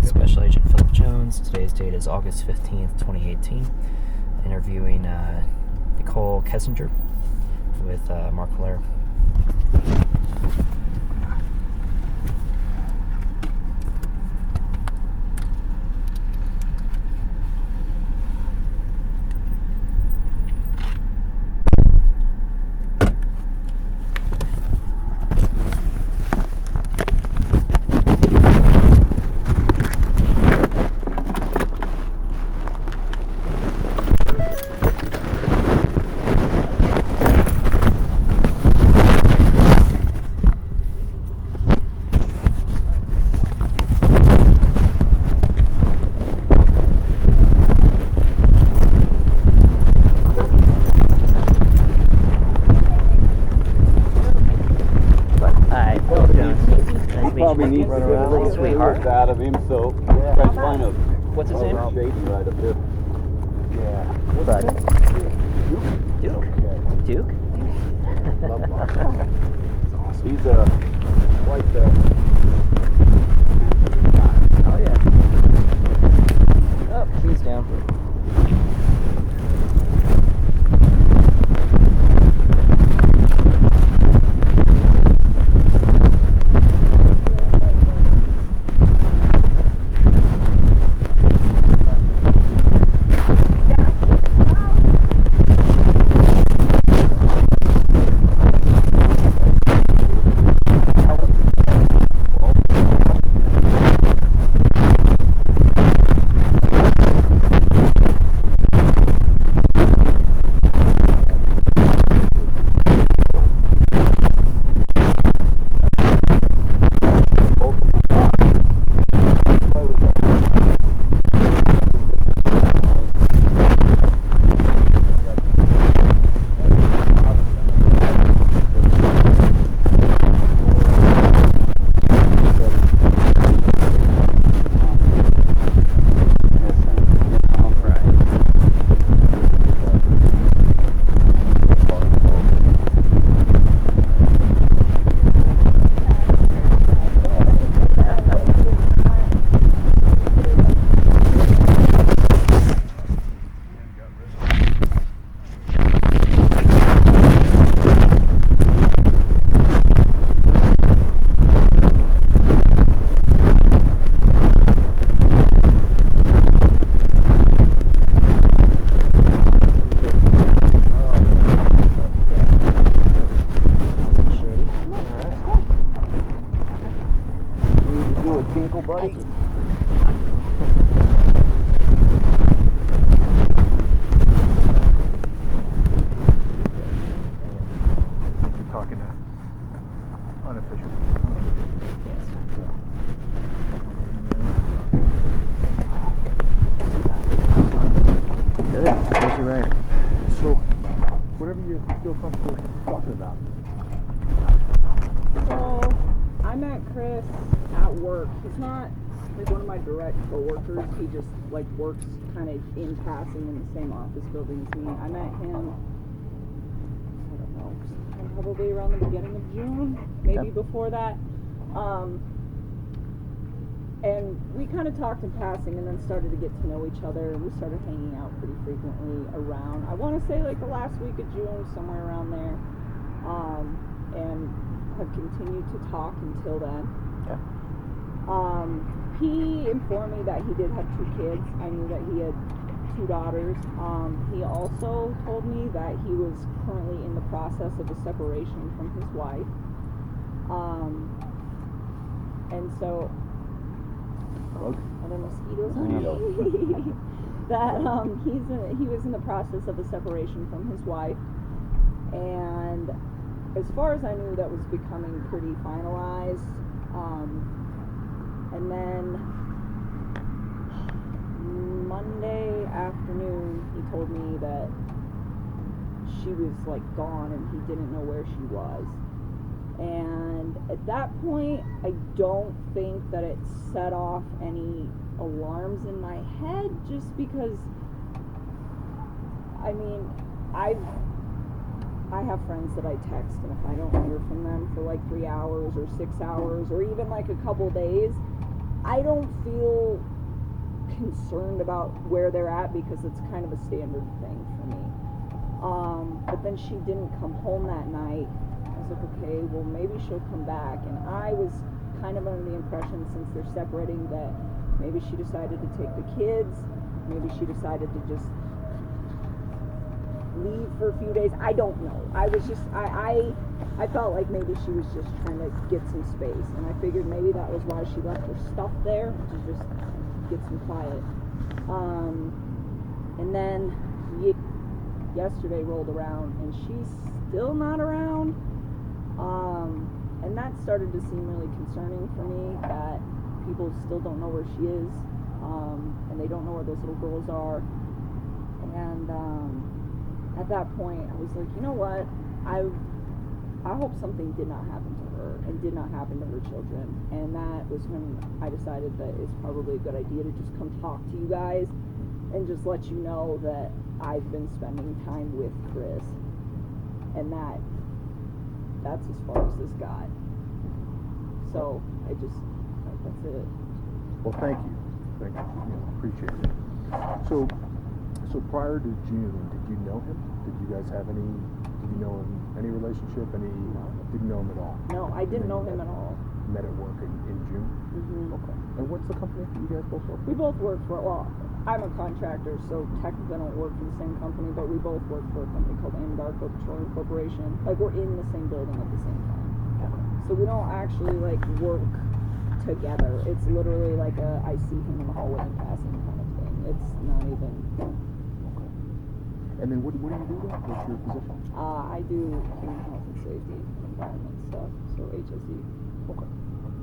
Special Agent Philip Jones. Today's date is August 15th, 2018. Interviewing Nichol Kessinger with Mark Hilaire. Probably needs to get a little sweetheart out of him, so try to find a What's his name? shady right up there. Yeah. Bud. Duke. Duke? He's quite Oh yeah. Oh, he's down. buddy. Talking to unofficial. Good. Yes, you're right. So, whatever you feel comfortable talking about. So, I met Chris at work. He's not like one of my direct coworkers. He just like works kind of in passing in the same office building as me. I met him, I don't know, sometime probably around the beginning of June, maybe before that. And we kind of talked in passing and then started to get to know each other. We started hanging out pretty frequently around, I want to say like the last week of June, somewhere around there. And have continued to talk until then. Okay. He informed me that he did have 2 kids. I knew that he had 2 daughters. He also told me that he was currently in the process of a separation from his wife. And so, are there mosquitoes on me? That he was in the process of a separation from his wife, and as far as I knew, that was becoming pretty finalized. And then Monday afternoon, he told me that she was like gone and he didn't know where she was. And at that point, I don't think that it set off any alarms in my head, just because, I mean, I have friends that I text, and if I don't hear from them for like 3 hours or 6 hours or even like a couple days, I don't feel concerned about where they're at because it's kind of a standard thing for me. But then she didn't come home that night. I was like, okay, well maybe she'll come back. And I was kind of under the impression, since they're separating, that maybe she decided to take the kids, maybe she decided to just leave for a few days. I don't know. I was just, I felt like maybe she was just trying to get some space, and I figured maybe that was why she left her stuff there, to just get some quiet. And then yesterday rolled around and she's still not around. And that started to seem really concerning for me, that people still don't know where she is, and they don't know where those little girls are. And at that point I was like, you know what, I hope something did not happen to her and did not happen to her children. And that was when I decided that it's probably a good idea to just come talk to you guys and just let you know that I've been spending time with Chris, and that's as far as this got. So that's it. Well, thank you. Appreciate it. So prior to June, did you know him? Did you guys have any? Did you know him? Any relationship? Didn't know him at all? No, I didn't know him at all. Met at work in June. Mm-hmm. Okay. And what's the company that you guys both work for? We both work for. Well, I'm a contractor, so technically I don't work for the same company, but we both work for a company called Anadarko Petroleum Corporation. Like, we're in the same building at the same time. So we don't actually like work together. It's literally like I see him in the hallway and passing kind of thing. It's not even. Okay. And then what do you do then? What's your position? I do human health and safety and environment stuff, so HSE. Okay.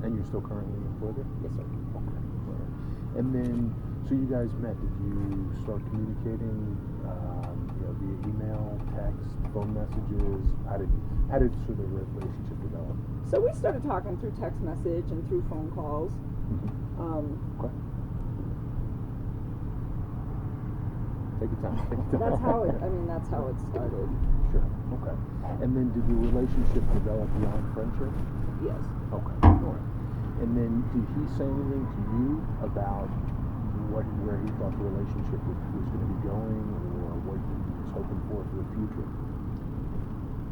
And you're still currently employed there? Yes, sir. Okay. Right. And then, so you guys met. Did you start communicating, via email, text, phone messages? How did sort of the relationship develop? So we started talking through text message and through phone calls. Mm-hmm. Okay. Take your time. That's how it started. Sure. Okay. And then did the relationship develop beyond friendship? Yes. Okay. All right. And then did he say anything to you about where he thought the relationship was going to be going, or what he was hoping for the future?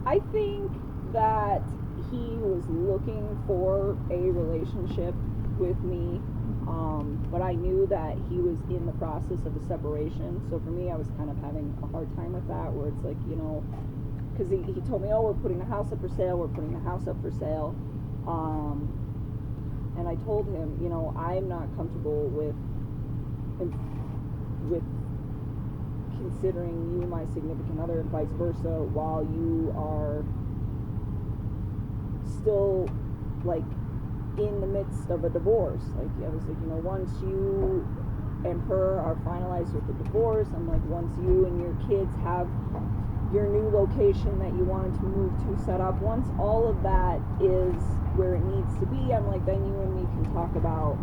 I think that he was looking for a relationship with me, but I knew that he was in the process of a separation. So for me, I was kind of having a hard time with that, where it's like, because he told me, oh, we're putting the house up for sale, and I told him, I'm not comfortable with considering you my significant other and vice versa while you are still like in the midst of a divorce. Like, I was like, once you and her are finalized with the divorce, I'm like, once you and your kids have your new location that you wanted to move to set up, once all of that is where it needs to be, I'm like, then you and me can talk about,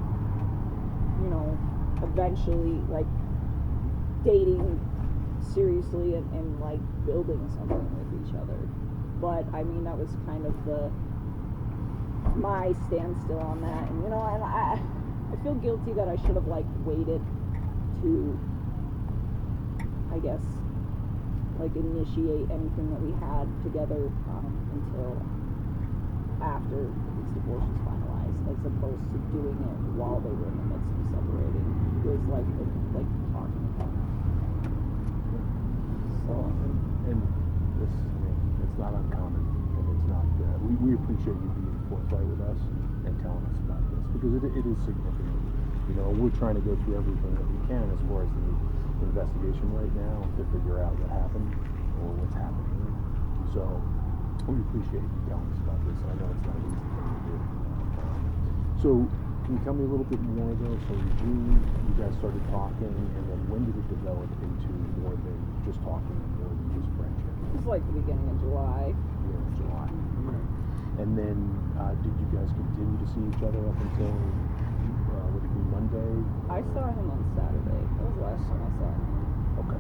eventually like dating seriously and like building something with each other. But I mean, that was kind of my standstill on that, and I feel guilty that I should have like waited to, I guess, like initiate anything that we had together until after this divorce was finalized, as opposed to doing it while they were in the midst of separating. It was like talking about it. So, and this, it's not uncommon, and it's not. We appreciate you being forthright with us and telling us about this, because it is significant. We're trying to go through everything that we can as far as the investigation right now to figure out what happened or what's happening. So we appreciate you telling us about this. I know it's not an easy thing to do. So can you tell me a little bit more though? So in June, you guys started talking, and then when did it develop into more than just talking and more than just friendship? it was like the beginning of July. Beginning of July. Okay. And then did you guys continue to see each other up until would it be Monday? I saw him on Saturday. That was the last time I saw him. Okay.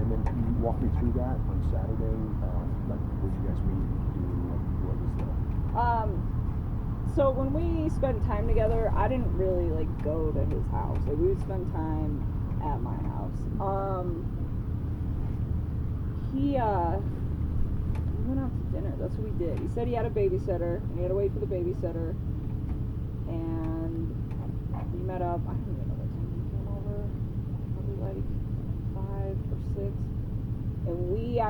And then can you walk me through that on Saturday? Like, where did you guys meet? What was the? So when we spent time together, I didn't really like go to his house. Like we would spend time at my house. He went out to dinner. That's what we did. He said he had a babysitter, and he had to wait for the babysitter. And we met up. I don't even know what time he came over. Probably like 5 or 6. And we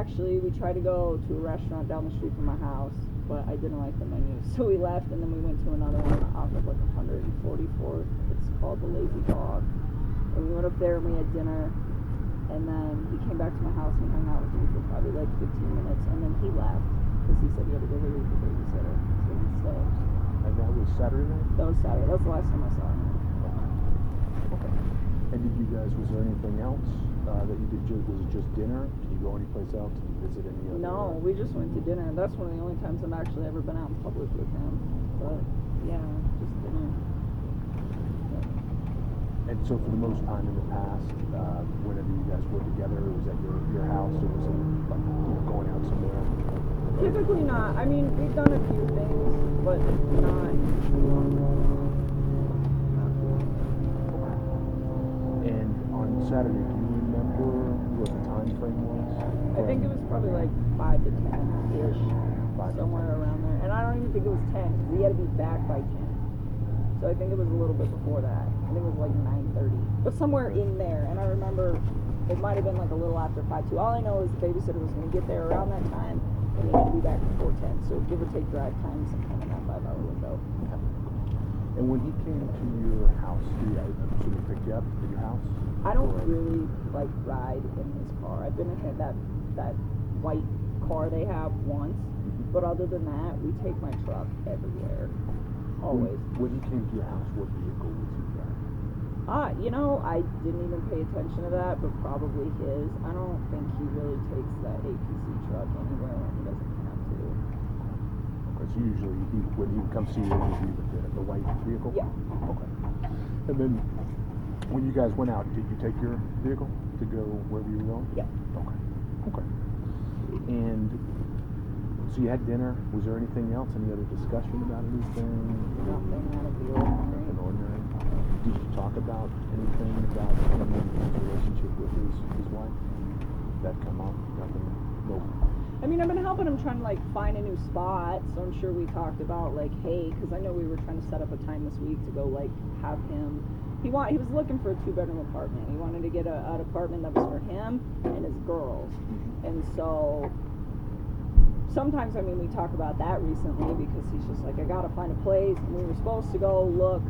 tried to go to a restaurant down the street from my house, but I didn't like the menu. So we left, and then we went to another one off of like 144th. It's called the Lazy Dog. And we went up there and we had dinner. And then he came back to my house and hung out with me for probably like 15 minutes. And then he left because he said he had to go relieve the babysitter. So he stayed. And that was Saturday night? That was Saturday. That's the last time I saw him. Okay. And did you guys, was there anything else that you did? Was it just dinner? Did you go anyplace else? Did you visit any other? No, we just went to dinner. That's one of the only times I've actually ever been out in public with him. But yeah, just dinner. And so for the most time in the past, whenever you guys were together, it was at your house, or was it like going out somewhere? Typically not. I mean, we've done a few things, but not. And on Saturday, do you remember what the time frame was? I think it was probably like 5 to 10-ish, somewhere around there. And I don't even think it was 10, because he had to be back by 10. So I think it was a little bit before that. I think it was like 9:30. But somewhere in there. And I remember it might have been like a little after 5 too. All I know is the babysitter was going to get there around that time, and he had to be back before 10. So give or take drive time sometime in that 5-hour window. Okay. And when he came to your house, I assume he picked you up at your house? I don't really like ride in his car. I've been in that white car they have once. But other than that, we take my truck everywhere. Always. When he came to your house, what vehicle was he driving? I didn't even pay attention to that, but probably his. I don't think he really takes that APC truck anywhere when he doesn't have to. Because usually, when he would come see you, it would be the white vehicle? Yeah. Okay. And then, when you guys went out, did you take your vehicle to go wherever you were going? Yeah. Okay. And so you had dinner. Was there anything else? Any other discussion about anything? Nothing out of the ordinary. Nothing ordinary. Did you talk about anything about his relationship with his wife? That come up? Nothing? No. I mean, I've been helping him trying to like find a new spot, so I'm sure we talked about like, hey, because I know we were trying to set up a time this week to go like have him. He was looking for a 2-bedroom apartment. He wanted to get an apartment that was for him and his girls, and so. Sometimes, I mean, we talk about that recently because he's just like, I gotta find a place. And we were supposed to go look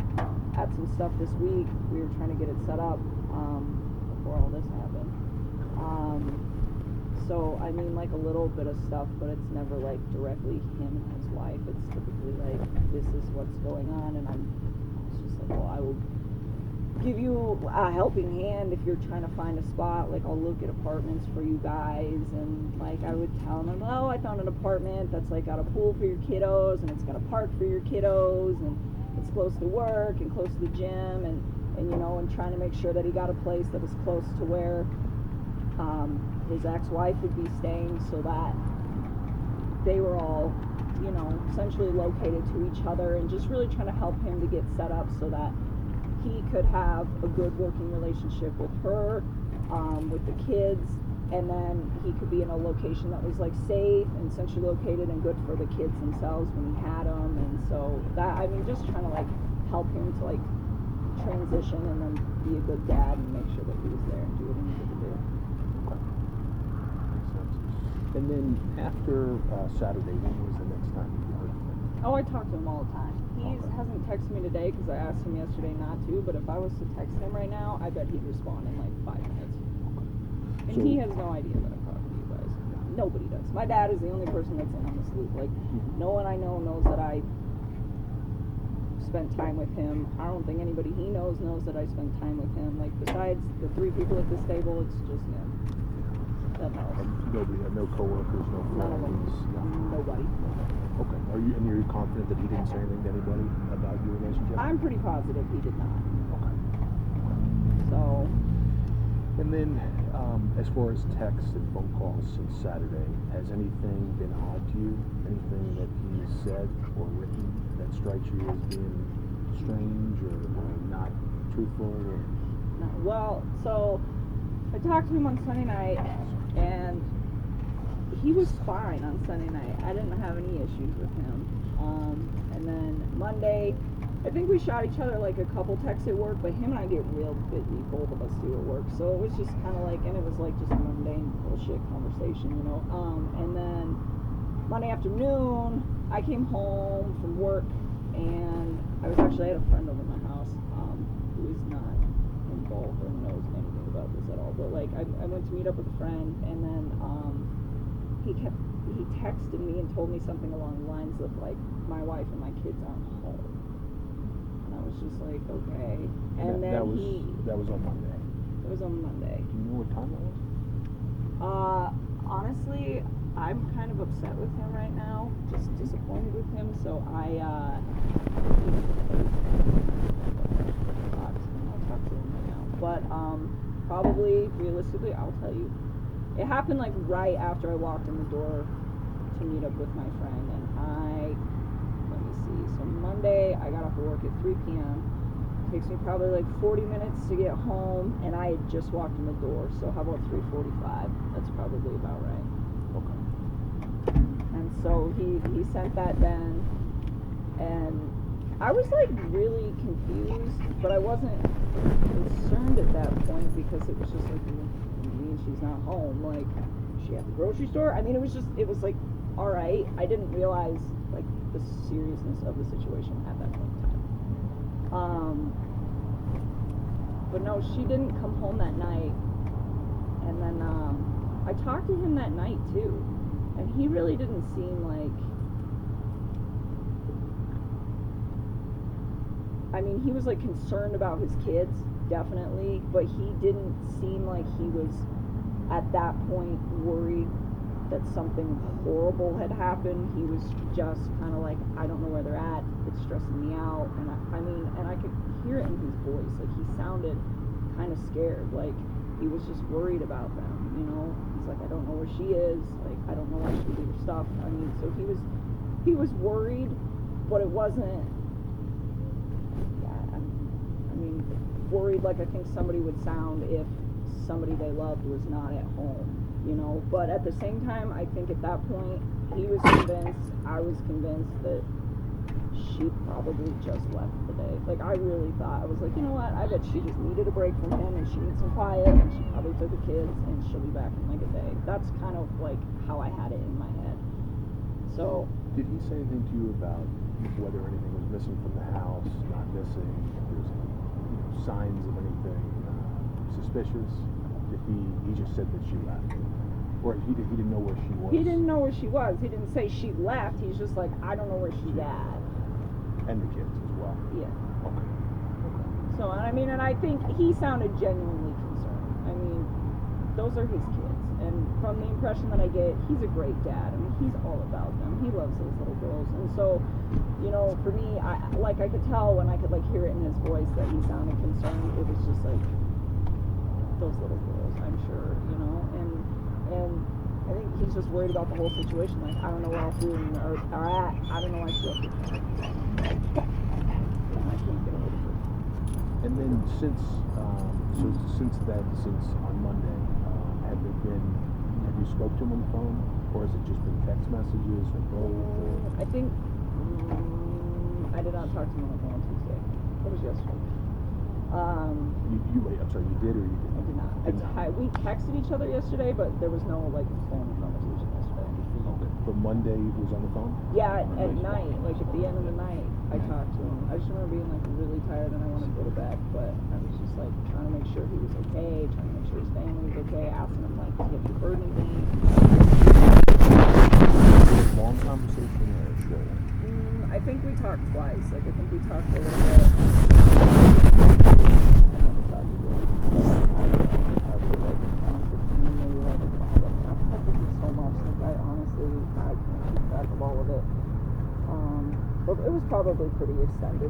at some stuff this week. We were trying to get it set up before all this happened. So, I mean, like a little bit of stuff, but it's never like directly him and his wife. It's typically like, this is what's going on, and it's just like, well, I will give you a helping hand if you're trying to find a spot. Like, I'll look at apartments for you guys, and like I would tell them, oh, I found an apartment that's like got a pool for your kiddos, and it's got a park for your kiddos, and it's close to work and close to the gym, and and trying to make sure that he got a place that was close to where his ex-wife would be staying, so that they were all essentially located to each other, and just really trying to help him to get set up so that he could have a good working relationship with her, with the kids, and then he could be in a location that was like safe and centrally located and good for the kids themselves when he had them. And so that, I mean, just trying to like help him to like transition and then be a good dad and make sure that he was there and do what he needed to do. Okay. Makes sense. And then after Saturday, when was the next time you heard from him? Oh, I talk to him all the time. He hasn't texted me today because I asked him yesterday not to, but if I was to text him right now, I bet he'd respond in like 5 minutes. And So, he has no idea that I'm talking to you guys. Nobody does. My dad is the only person that's in on this loop. Like, no one I know knows that I spent time with him. I don't think anybody he knows that I spent time with him. Like, besides the 3 people at this table, it's just him. That knows. Nobody, no coworkers, no None of them. friends, Nobody. Okay. You're confident that he didn't say anything to anybody about your relationship? I'm pretty positive he did not. Okay. So. And then, as far as texts and phone calls since Saturday, has anything been odd to you? Anything that he said or written that strikes you as being strange or not truthful? Or? No, well, so I talked to him on Sunday night, and he was fine on Sunday night. I didn't have any issues with him. And then Monday, I think we shot each other like a couple texts at work, but him and I get real busy, both of us do at work. So it was just kind of like, and it was like just a mundane bullshit conversation, you know. And then Monday afternoon, I came home from work, and I had a friend over at my house who is not involved or knows anything about this at all. But like, I went to meet up with a friend, and then he texted me and told me something along the lines of like, my wife and my kids aren't home. And I was just like, okay. And that was on Monday. It was on Monday. Do you know what time that was? Honestly, I'm kind of upset with him right now, just disappointed with him, so I'll talk to him right now. But probably, realistically, I'll tell you. It happened like right after I walked in the door to meet up with my friend, and let me see, so Monday, I got off of work at 3 p.m. It takes me probably like 40 minutes to get home, and I had just walked in the door, so how about 3:45? That's probably about right. Okay. And so he sent that then, and I was like really confused, but I wasn't concerned at that point because it was just like, she's not home, like, is she at the grocery store? I mean, it was like, all right. I didn't realize like the seriousness of the situation at that point in time. But no, she didn't come home that night, and then I talked to him that night too, and he really didn't seem like, I mean, he was like concerned about his kids, definitely, but he didn't seem like he was at that point worried that something horrible had happened. He was just kind of like, I don't know where they're at, it's stressing me out. And I could hear it in his voice, like he sounded kind of scared, like he was just worried about them, you know. He's like, I don't know where she is, like I don't know why she did her stuff. I mean, so he was worried, but it wasn't, worried like I think somebody would sound if somebody they loved was not at home, you know. But at the same time, I think at that point he was convinced, I was convinced that she probably just left the day. Like I really thought, I was like, you know what, I bet she just needed a break from him and she needs some quiet, and she probably took the kids and she'll be back in like a day. That's kind of like how I had it in my head. So did he say anything to you about whether anything was missing from the house, not missing, if there's signs of anything suspicious? He just said that she left, or he didn't know where she was? He didn't know where she was. He didn't say she left. He's just like, I don't know where she's at. And the kids as well. Yeah. Okay. So I mean, and I think he sounded genuinely concerned. I mean, those are his kids, and from the impression that I get, he's a great dad. I mean, he's all about them. He loves those little girls, and so, you know, for me, I could tell when I could like hear it in his voice that he sounded concerned. It was just like those little girls, I'm sure, you know, and I think he's just worried about the whole situation. Like, I don't know where else we are at. I don't know why she left her. I can't get hold of her. And then since on Monday, have you spoke to him on the phone, or has it just been text messages, or both? I think I did not talk to him on the phone on Tuesday. It was yesterday. I'm sorry, you did or you didn't? I did not. We texted each other yesterday, but there was no like phone conversation yesterday. Okay. But Monday was on the phone? Yeah, at night, like at the end of the night, I talked to him. I just remember being like really tired and I wanted to go to bed, but I was just like trying to make sure he was okay, trying to make sure his family was okay, asking him like, have you heard anything? A long conversation or a short one? I think we talked twice. Like I think we talked a little bit. But it was probably pretty extended.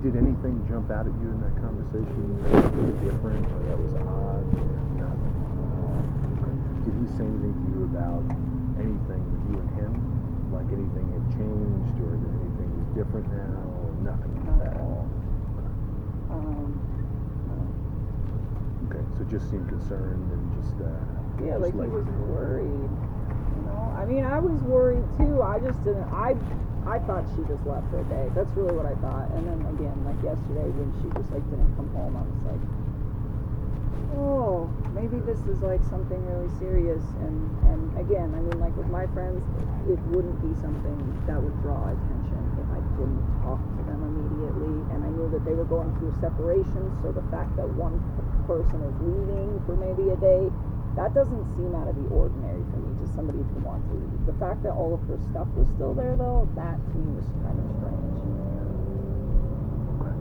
Did anything jump out at you in that conversation that was different or that was odd? Did he say anything to you about anything with you and him? like anything had changed or that anything was different now or nothing like Not that? at all. Okay, so just seemed concerned and just Yeah, just like he was worried. You know, I mean, I was worried too. I just didn't. I thought she just left for a day. That's really what I thought. And then again, like yesterday when she just like didn't come home, I was like, oh, maybe this is like something really serious. And again, I mean, like with my friends, it wouldn't be something that would draw attention if I didn't talk to them immediately. And I knew that they were going through a separation, so the fact that one person is leaving for maybe a day, that doesn't seem out of the ordinary for me, just somebody to want to leave. The fact that all of her stuff was still there, though, that to me was kind of strange. Okay.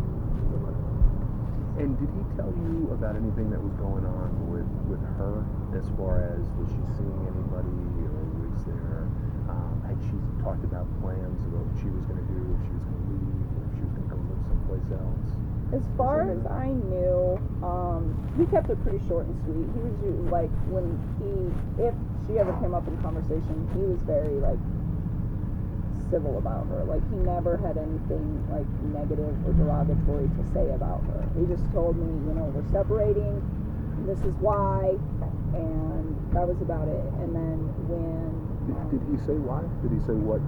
And did he tell you about anything that was going on with her, as far as was she seeing anybody, or was there, had she talked about plans of what she was going to do, if she was going to leave, or if she was going to go live someplace else? As far as I knew, he kept it pretty short and sweet. He was like, if she ever came up in conversation, he was very like civil about her. Like he never had anything like negative or derogatory to say about her. He just told me, you know, we're separating, this is why, and that was about it. And then when did he say why? Did he say what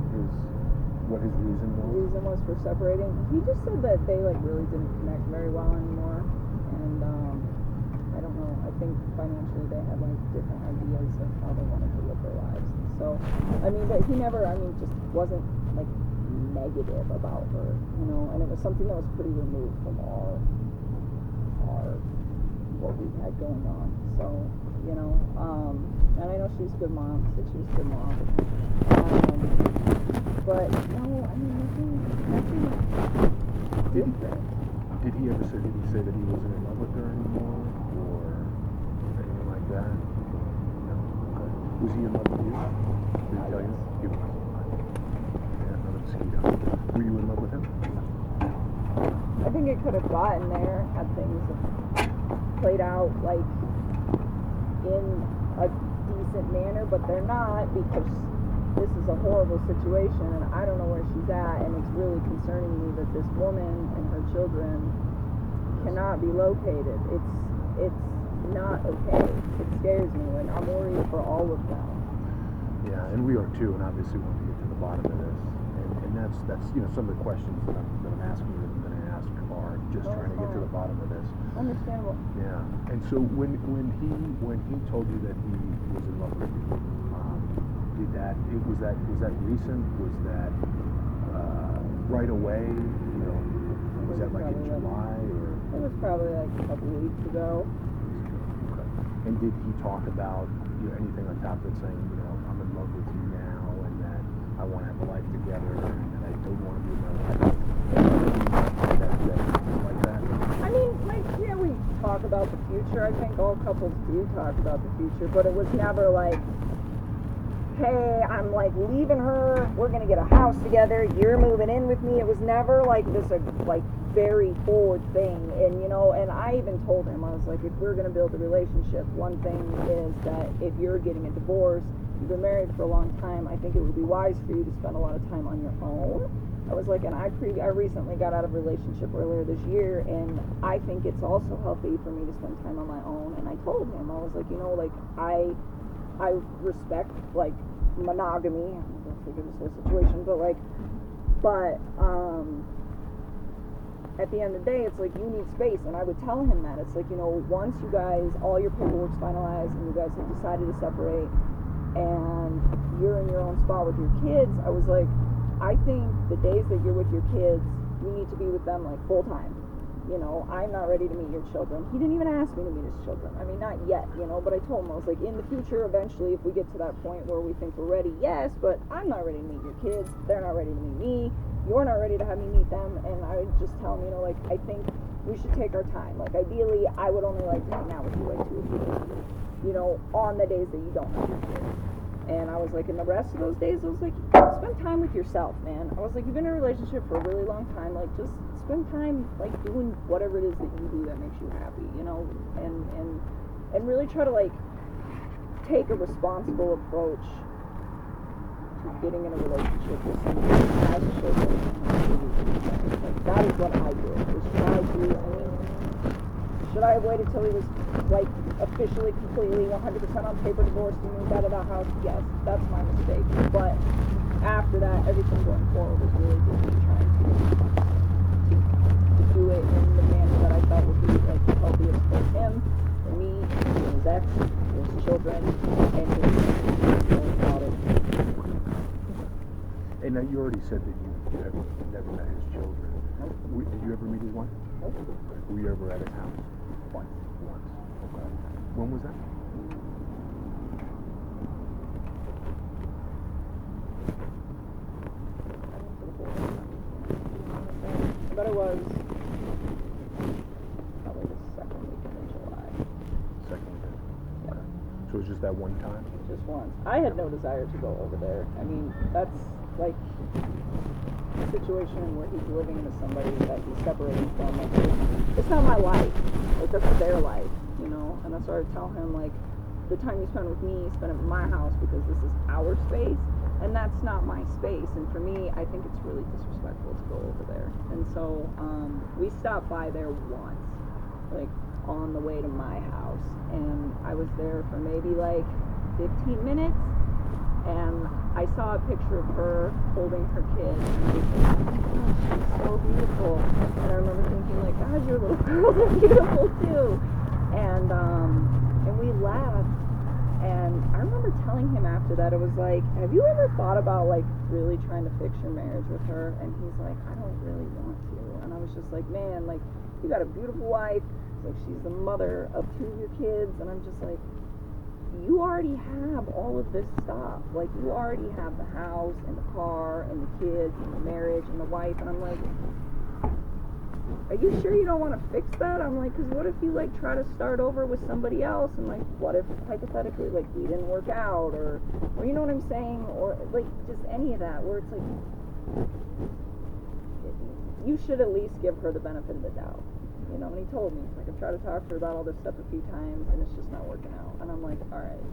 his reason was? The reason was for separating. He just said that they like really didn't connect very well anymore, and I don't know. I think financially they had like different ideas of how they wanted to live their lives. So, I mean, but he never, just wasn't like negative about her, you know. And it was something that was pretty removed from our what we had going on. So, you know, and I know she's a good mom. Said she was a good mom. But no, I mean, nothing different. Did he say that he wasn't in love with her anymore, or anything like that? No. Okay. Was he in love with you? Did he tell you? He was. Yeah, another mosquito. Were you in love with him? I think it could have gotten there had things played out like in a decent manner, but they're not, because this is a horrible situation and I don't know where she's at, and it's really concerning me that this woman and her children cannot be located. It's not okay. It scares me, and I'm worried for all of them. Yeah, and we are too, and obviously want to get to the bottom of this. And that's some of the questions that I'm asking you and going to ask are just trying to get to the bottom of this. Understandable. Yeah. And so when he told you that he was in love with you, was that recent? Was that right away? You know, was that like in July or? It was probably like a couple weeks ago. Okay. And did he talk about anything on top of it, saying, you know, I'm in love with you now, and that I want to have a life together, and that I don't want to be in my life? Like that? I mean, like, yeah, we talk about the future. I think all couples do talk about the future, but it was never like, hey, I'm like leaving her, we're gonna get a house together, you're moving in with me. It was never like this like very forward thing. And you know, and I even told him, I was like, if we're gonna build a relationship, one thing is that if you're getting a divorce, you've been married for a long time, I think it would be wise for you to spend a lot of time on your own. I was like, and I recently got out of a relationship earlier this year, and I think it's also healthy for me to spend time on my own. And I told him, I was like, you know, like I respect like monogamy. I don't know if this whole situation, but at the end of the day, it's like you need space. And I would tell him that it's like, you know, once you guys, all your paperwork's finalized and you guys have decided to separate and you're in your own spot with your kids, I was like, I think the days that you're with your kids, you need to be with them like full time. You know, I'm not ready to meet your children. He didn't even ask me to meet his children. I mean, not yet, you know, but I told him, I was like, in the future, eventually, if we get to that point where we think we're ready, yes, but I'm not ready to meet your kids. They're not ready to meet me. You're not ready to have me meet them. And I would just tell him, you know, like, I think we should take our time. Like, ideally, I would only like to hang out with you like 2 or 3 days, you know, on the days that you don't have your kids. And I was like, in the rest of those days, I was like, spend time with yourself, man. I was like, you've been in a relationship for a really long time. Like, just spend time, like, doing whatever it is that you do that makes you happy, you know? And really try to, like, take a responsible approach to getting in a relationship with somebody who has children and has to use things. Like, that is what I did. Should I have waited till he was, like, officially, completely, 100% on paper divorced and moved out of that house? Yes, that's my mistake. But after that, everything going forward was really just me trying to do it in the manner that I felt would be, like, the healthiest for him, for me, for his ex, for his children, and just going about it. And now you already said that you have never met his children. Nope. Did you ever meet his wife? Nope. Were you ever at his house? Once. Okay. When was that? But it was probably the second weekend in July. Second weekend. Yeah. Okay. So it was just that one time? Just once. I had no desire to go over there. I mean, that's like a situation where he's living with somebody that he's separated from. Like, it's not my life. Like, that's their life, you know? And I started telling him, like, the time you spend with me, spend it at my house because this is our space. And that's not my space. And for me, I think it's really disrespectful to go over there. And so we stopped by there once, like on the way to my house. And I was there for maybe like 15 minutes. And I saw a picture of her holding her kid. And I was like, oh, she's so beautiful. And I remember thinking, like, God, your little girls are beautiful too. And we laughed. And I remember telling him after that, it was like, have you ever thought about, like, really trying to fix your marriage with her? And he's like, I don't really want to. And I was just like, man, like, you got a beautiful wife. Like, she's the mother of 2 of your kids. And I'm just like, you already have all of this stuff. Like, you already have the house and the car and the kids and the marriage and the wife. And I'm like, are you sure you don't want to fix that? I'm like, because what if you, like, try to start over with somebody else? And, like, what if, hypothetically, like, we didn't work out? Or you know what I'm saying? Or, like, just any of that, where it's like, you should at least give her the benefit of the doubt. You know, and he told me, like, I've tried to talk to her about all this stuff a few times, and it's just not working out. And I'm like, all right,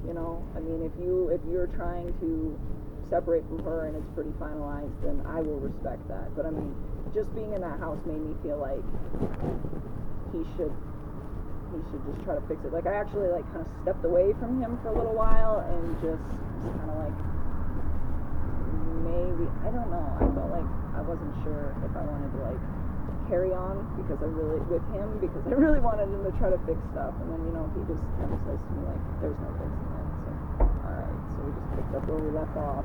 you know, I mean, if you're trying to separate from her and it's pretty finalized, then I will respect that. But I mean, just being in that house made me feel like he should just try to fix it. Like, I actually, like, kind of stepped away from him for a little while and just kind of like, maybe, I don't know, I felt like I wasn't sure if I wanted to, like, carry on because I really wanted him to try to fix stuff. And then, you know, he just kind of says to me, like, there's no fixing it. So, alright, so we just picked up where we left off.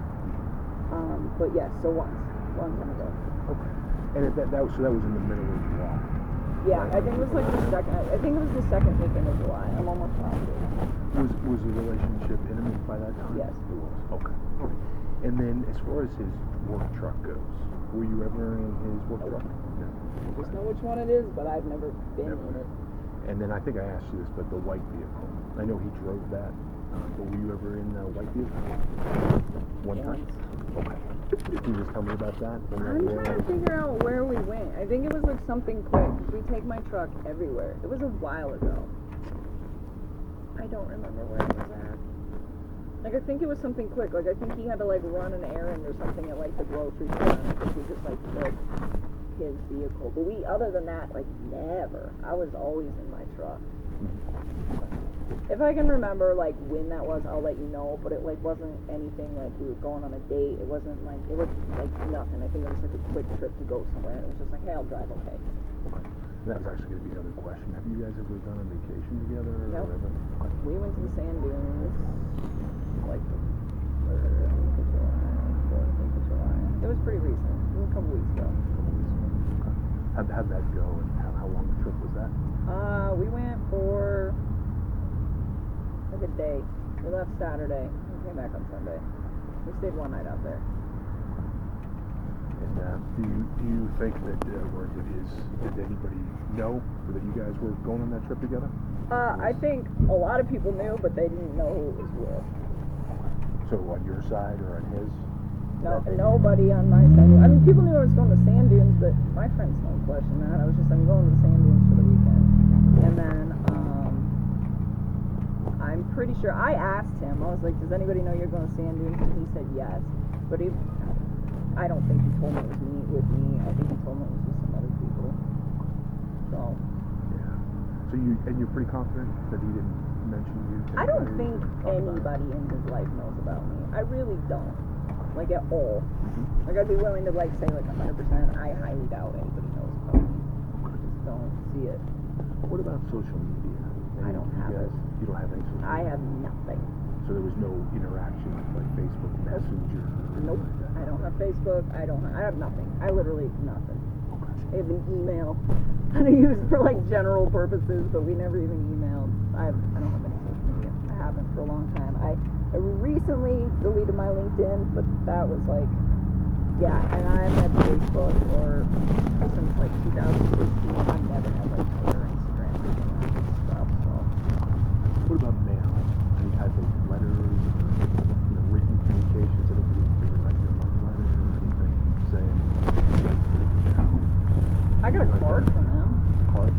But yes, so one time ago. Okay. And that was in the middle of July. Yeah, I think it was like the second weekend of July. I'm almost positive. Was the relationship intimate by that time? Yes. It was. Okay. And then as far as his work truck goes, were you ever in his work truck? No. I just know which one it is, but I've never been in it. And then I think I asked you this, but the white vehicle. I know he drove that, but were you ever in the white vehicle? One time? Okay. Can you just tell me about that? I'm trying to figure out where we went. I think it was like something quick. We take my truck everywhere. It was a while ago. I don't remember where it was at. Like, I think it was something quick. Like, I think he had to, like, run an errand or something at, like, the grocery store. And I think we just, like, took his vehicle. But other than that, like, never. I was always in my truck. If I can remember, like, when that was, I'll let you know. But it, like, wasn't anything like we were going on a date. It wasn't, like, nothing. I think it was, like, a quick trip to go somewhere. And it was just like, hey, I'll drive, okay. That was actually going to be another question. Have you guys ever gone on vacation together or Nope. whatever? Okay. We went to the sand dunes, like, the 3rd week of July, 4th week of July. It was pretty recent. It was a couple weeks ago. Okay. How'd that go, and how long a trip was that? We went for like a day. We left Saturday and came back on Sunday. We stayed one night out there. And do you think that, or did anybody know that you guys were going on that trip together? I think a lot of people knew, but they didn't know who it was with. So on your side or on his? No, nobody on my side. I mean, people knew I was going to sand dunes, but my friends don't question that. I was just, I'm going to the sand dunes for the weekend. And then, I'm pretty sure. I asked him. I was like, does anybody know you're going to sand dunes? And he said yes. But I don't think he told me it was with me. I think he told me it was with some other people. So. Yeah. So you're pretty confident that he didn't mention you? I don't think anybody in his life knows about me. I really don't. Like, at all. Like, I'd be willing to, like, say, like, 100%. I highly doubt anybody knows about me. I just don't see it. What about social media? I don't have it. You don't have any social media? I have nothing. So there was no interaction like Facebook Messenger? Nope. I don't have Facebook. I have nothing. I literally nothing. Okay. I have an email that I use for like general purposes, but we never even emailed. I don't have any social media. I haven't for a long time. I recently deleted my LinkedIn, but that was like, yeah, and I'm at Facebook since like 2016. I've never had like Twitter, Instagram, or anything like that stuff. So. What about mail? Any type of letters or written communications? Anybody ever write your own letter or anything saying? I got a card from them. Card?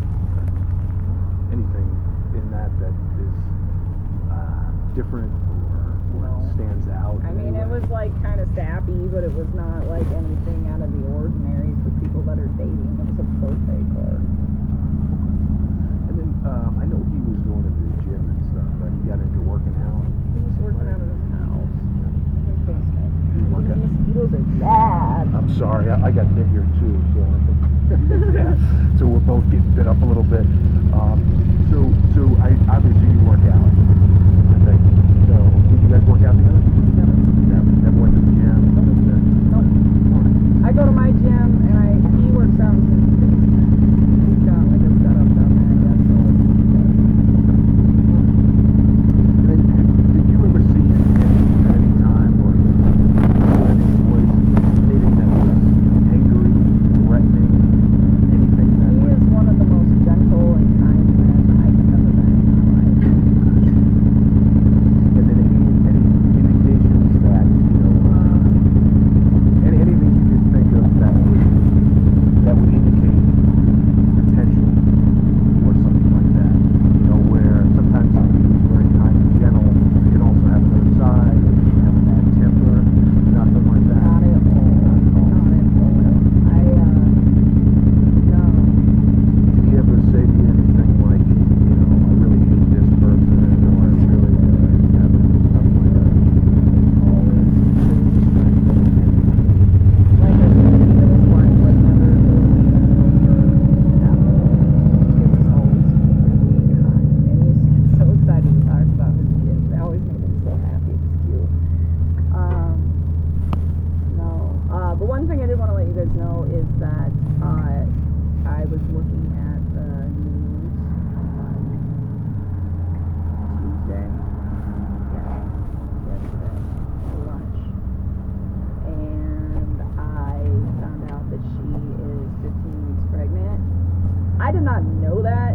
Anything in that is different or stands out? I mean, it was like kind of sappy, but it was not like anything out of the ordinary for people that are dating. It was a birthday card. And then I know he was going to the gym and stuff, right? He got into working out. He was working out of his house. In his basement. Okay. The mosquitoes are bad. I'm sorry, I got bit here too, so I think yeah. So we're both getting bit up a little bit. So I obviously you work out, I think. So did you guys work out together? Never went to the gym. Nope. I go to my gym and he works out in his basement. He's got like a setup down there. And then, did you ever see at any time or any voice anything that was angry, threatening, anything that He is one of the most gentle and kind men I've ever met in my life. And then any indications that, anything you could think of that would indicate potential or something like that. Where sometimes somebody who's very kind and gentle can also have another side, or they can have a bad temper, nothing like that. Not at all. Not at all. No. Did he ever say to you anything like, I really hate this person, or I really, nothing like that? Always pretty strict. Like I said, even his wife, like never really it was always really kind. And he's so excited to talk about his kids. They always make him so happy. It's cute. No. But one thing I did want to let you guys know is that I was looking at the news on Tuesday. Yesterday for lunch. And I found out that she is 15 weeks pregnant. I did not know that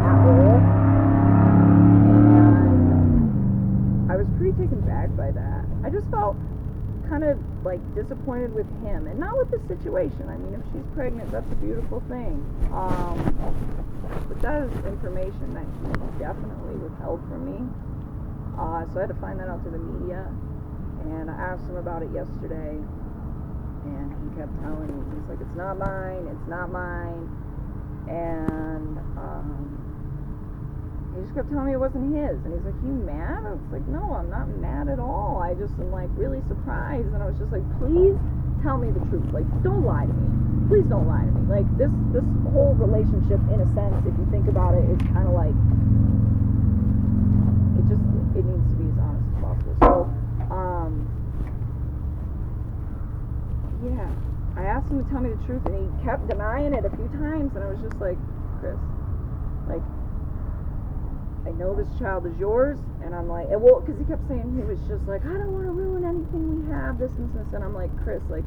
at all. And I was pretty taken back by that. I just felt kind of like disappointed with him and not with the situation. I mean, if she's pregnant, that's a beautiful thing. But that is information that he definitely withheld from me. So I had to find that out through the media. And I asked him about it yesterday. And he kept telling me, he's like, it's not mine. And he just kept telling me it wasn't his. And he's like, you mad? I was like, no, I'm not mad at all. I just am like really surprised. And I was just like, please tell me the truth. Like, don't lie to me. Please don't lie to me. Like, this whole relationship, in a sense, if you think about it, is kind of like, it needs to be as honest as possible. So, yeah. I asked him to tell me the truth, and he kept denying it a few times, and I was just like, Chris, like, I know this child is yours, and I'm like, well, because he kept saying, he was just like, I don't want to ruin anything we have, this and this, and I'm like, Chris, like,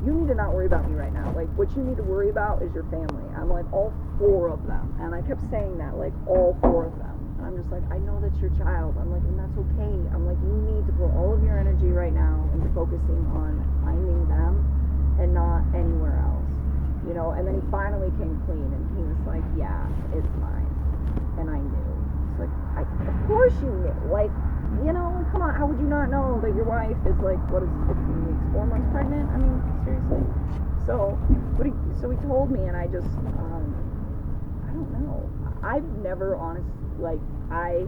you need to not worry about me right now. Like, what you need to worry about is your family. I'm like, all 4 of them, and I kept saying that, like, all 4 of them, and I'm just like, I know that's your child. I'm like, and that's okay. I'm like, you need to put all of your energy right now into focusing on finding them and not anywhere else, and then he finally came clean, and he was like, yeah, it's mine. and I knew. It's like, of course you knew. Like, you know, come on, how would you not know that your wife is like, what is 15 weeks, 4 months pregnant? I mean, seriously. So he told me, and I just, I don't know. I've never I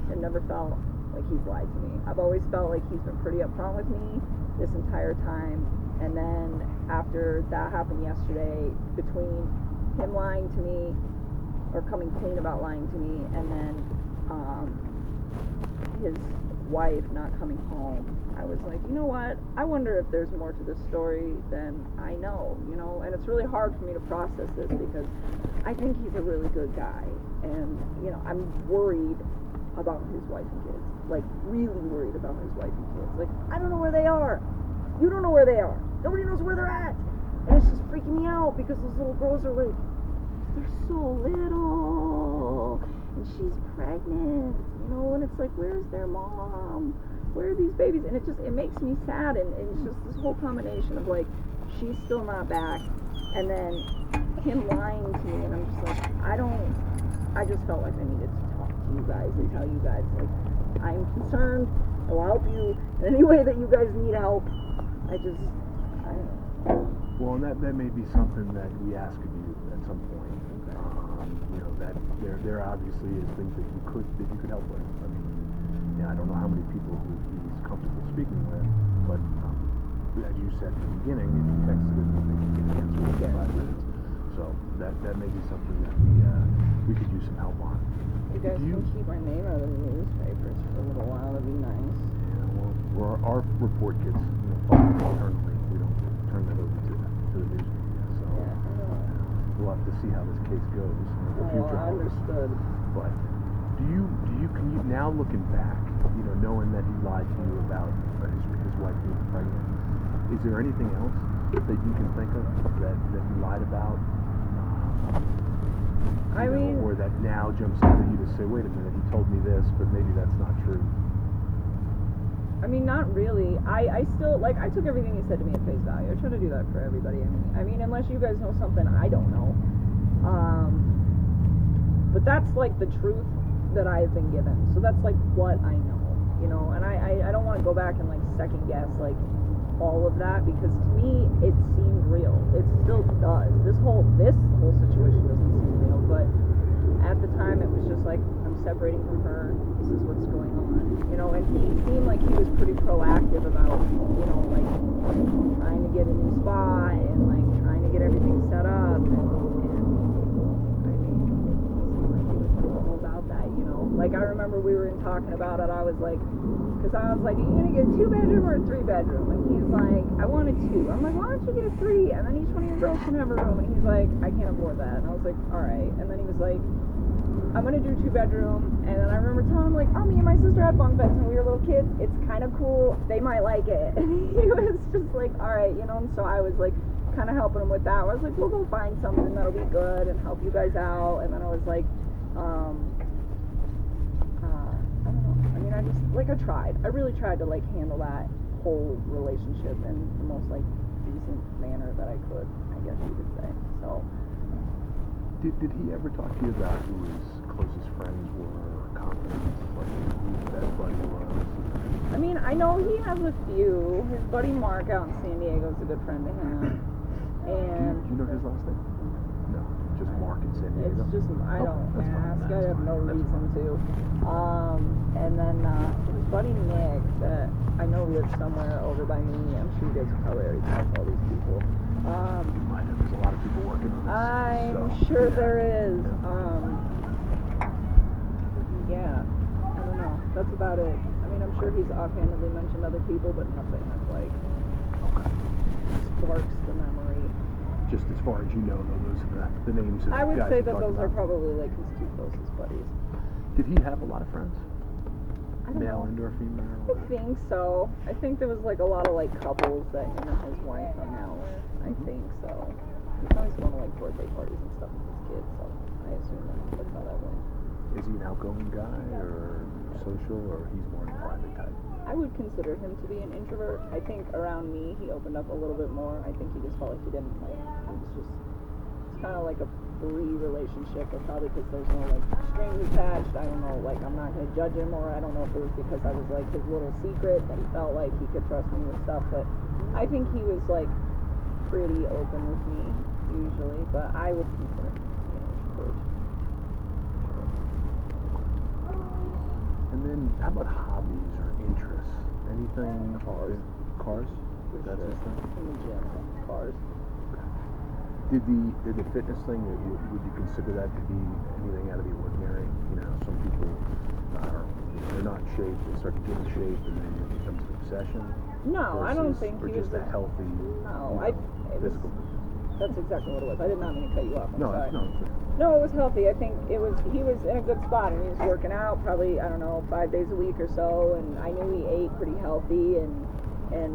have never felt like he's lied to me. I've always felt like he's been pretty upfront with me this entire time. And then after that happened yesterday, between him lying to me, or coming clean about lying to me, and then his wife not coming home, I was like, you know what, I wonder if there's more to this story than I know, you know. And it's really hard for me to process this because I think he's a really good guy, and you know, I'm worried about his wife and kids, like really worried about his wife and kids. Like, I don't know where they are. You don't know where they are. Nobody knows where they're at. And it's just freaking me out because those little girls are like, they're so little, and she's pregnant, you know, and it's like, where's their mom? Where are these babies? And it makes me sad, and it's just this whole combination of like, she's still not back, and then him lying to me, and I'm just like, I just felt like I needed to talk to you guys and tell you guys, like, I'm concerned, I will help you in any way that you guys need help. I don't know. Well, and that may be something that we ask of you at some point. You know, that there obviously is things that you could help with. I mean, yeah, I don't know how many people who he's comfortable speaking with, but as you said at the beginning, if you texted him, I think you can answer within 5 minutes. So that may be something that we could use some help on. You guys can keep my name out of the newspapers for a little while. That'd be nice. Yeah, well, our report gets published internally. We don't turn that over to the news media. So we'll have to see how this case goes in the future. I understood. But can you now, looking back, you know, knowing that he lied to you about his wife being pregnant, is there anything else that you can think of that he lied about? Or that now jumps out at you to say, wait a minute, he told me this, but maybe that's not true. I mean, not really. I still, like, I took everything he said to me at face value. I try to do that for everybody. I mean, unless you guys know something I don't know. But that's, like, the truth that I've been given. So that's, like, what I know, you know. And I don't want to go back and, like, second guess, like, all of that, because to me, it seemed real. It still does. This whole situation doesn't seem real, but at the time, it was just like, I'm separating from her, this is what's going on, you know. And he seemed like he was pretty proactive about, you know, like, trying to get a new spot, and, like, trying to get everything set up, and I mean, it seemed like he was all about that, you know. Like, I remember we were talking about it, I was like, because I was like, are you going to get a 2-bedroom or a 3-bedroom? And he's like, I want a 2. I'm like, why don't you get a 3? And then each one of your girls can have a room. And he's like, I can't afford that. And I was like, all right. And then he was like, I'm going to do 2-bedroom. And then I remember telling him, like, oh, me and my sister had bunk beds when we were little kids. It's kind of cool. They might like it. And he was just like, all right, you know. And so I was like, kind of helping him with that. I was like, we'll go find something that'll be good and help you guys out. And then I was like, I really tried to, like, handle that whole relationship in the most, like, decent manner that I could, I guess you could say. So did he ever talk to you about who his closest friends were, or confidants, like who his best buddy was? I mean, I know he has a few. His buddy Mark out in San Diego is a good friend to him. And do you know his last name? No, just Mark in San Diego. It's just, I don't ask. I have no reason to. And then his buddy Nick, that I know lives somewhere over by me. I'm sure you guys have probably already talked to all these people. You might have. There's a lot of people working on this. I'm sure there is. Yeah, I don't know. That's about it. I mean, I'm sure he's offhandedly mentioned other people, but nothing that, like, sparks the memory. Just as far as you know, though, those are the names of I would guys say you're that those talking are about. probably, like, his 2 closest buddies. Did he have a lot of friends? I don't Male know. and or female? I think so. I think there was, like, a lot of, like, couples that him and his wife hung out with. I think so. He's always going to, like, birthday parties and stuff with his kids, so I assume that's how that went. Is he an outgoing guy, or social, or he's more of a private type? I would consider him to be an introvert. I think around me he opened up a little bit more. I think he just felt like he didn't, like, he was just, it's kind of like a free relationship, or probably because there's no like strings attached. I don't know, like I'm not gonna judge him, or I don't know if it was because I was like his little secret that he felt like he could trust me with stuff, but I think he was like pretty open with me usually, but I would consider him, short. And then how about hobbies or interests? Anything? Cars? That's his thing? In the gym, cars. Did the fitness thing, would you consider that to be anything out of the ordinary? You know, some people they're not shaped, they start to get in shape, and then it becomes an obsession. No, I don't think or he just was a healthy, physical. That's exactly what it was. I did not mean to cut you off. I'm sorry. No. No, it was healthy. I think he was in a good spot, and he was working out probably, I don't know, 5 days a week or so, and I knew he ate pretty healthy, and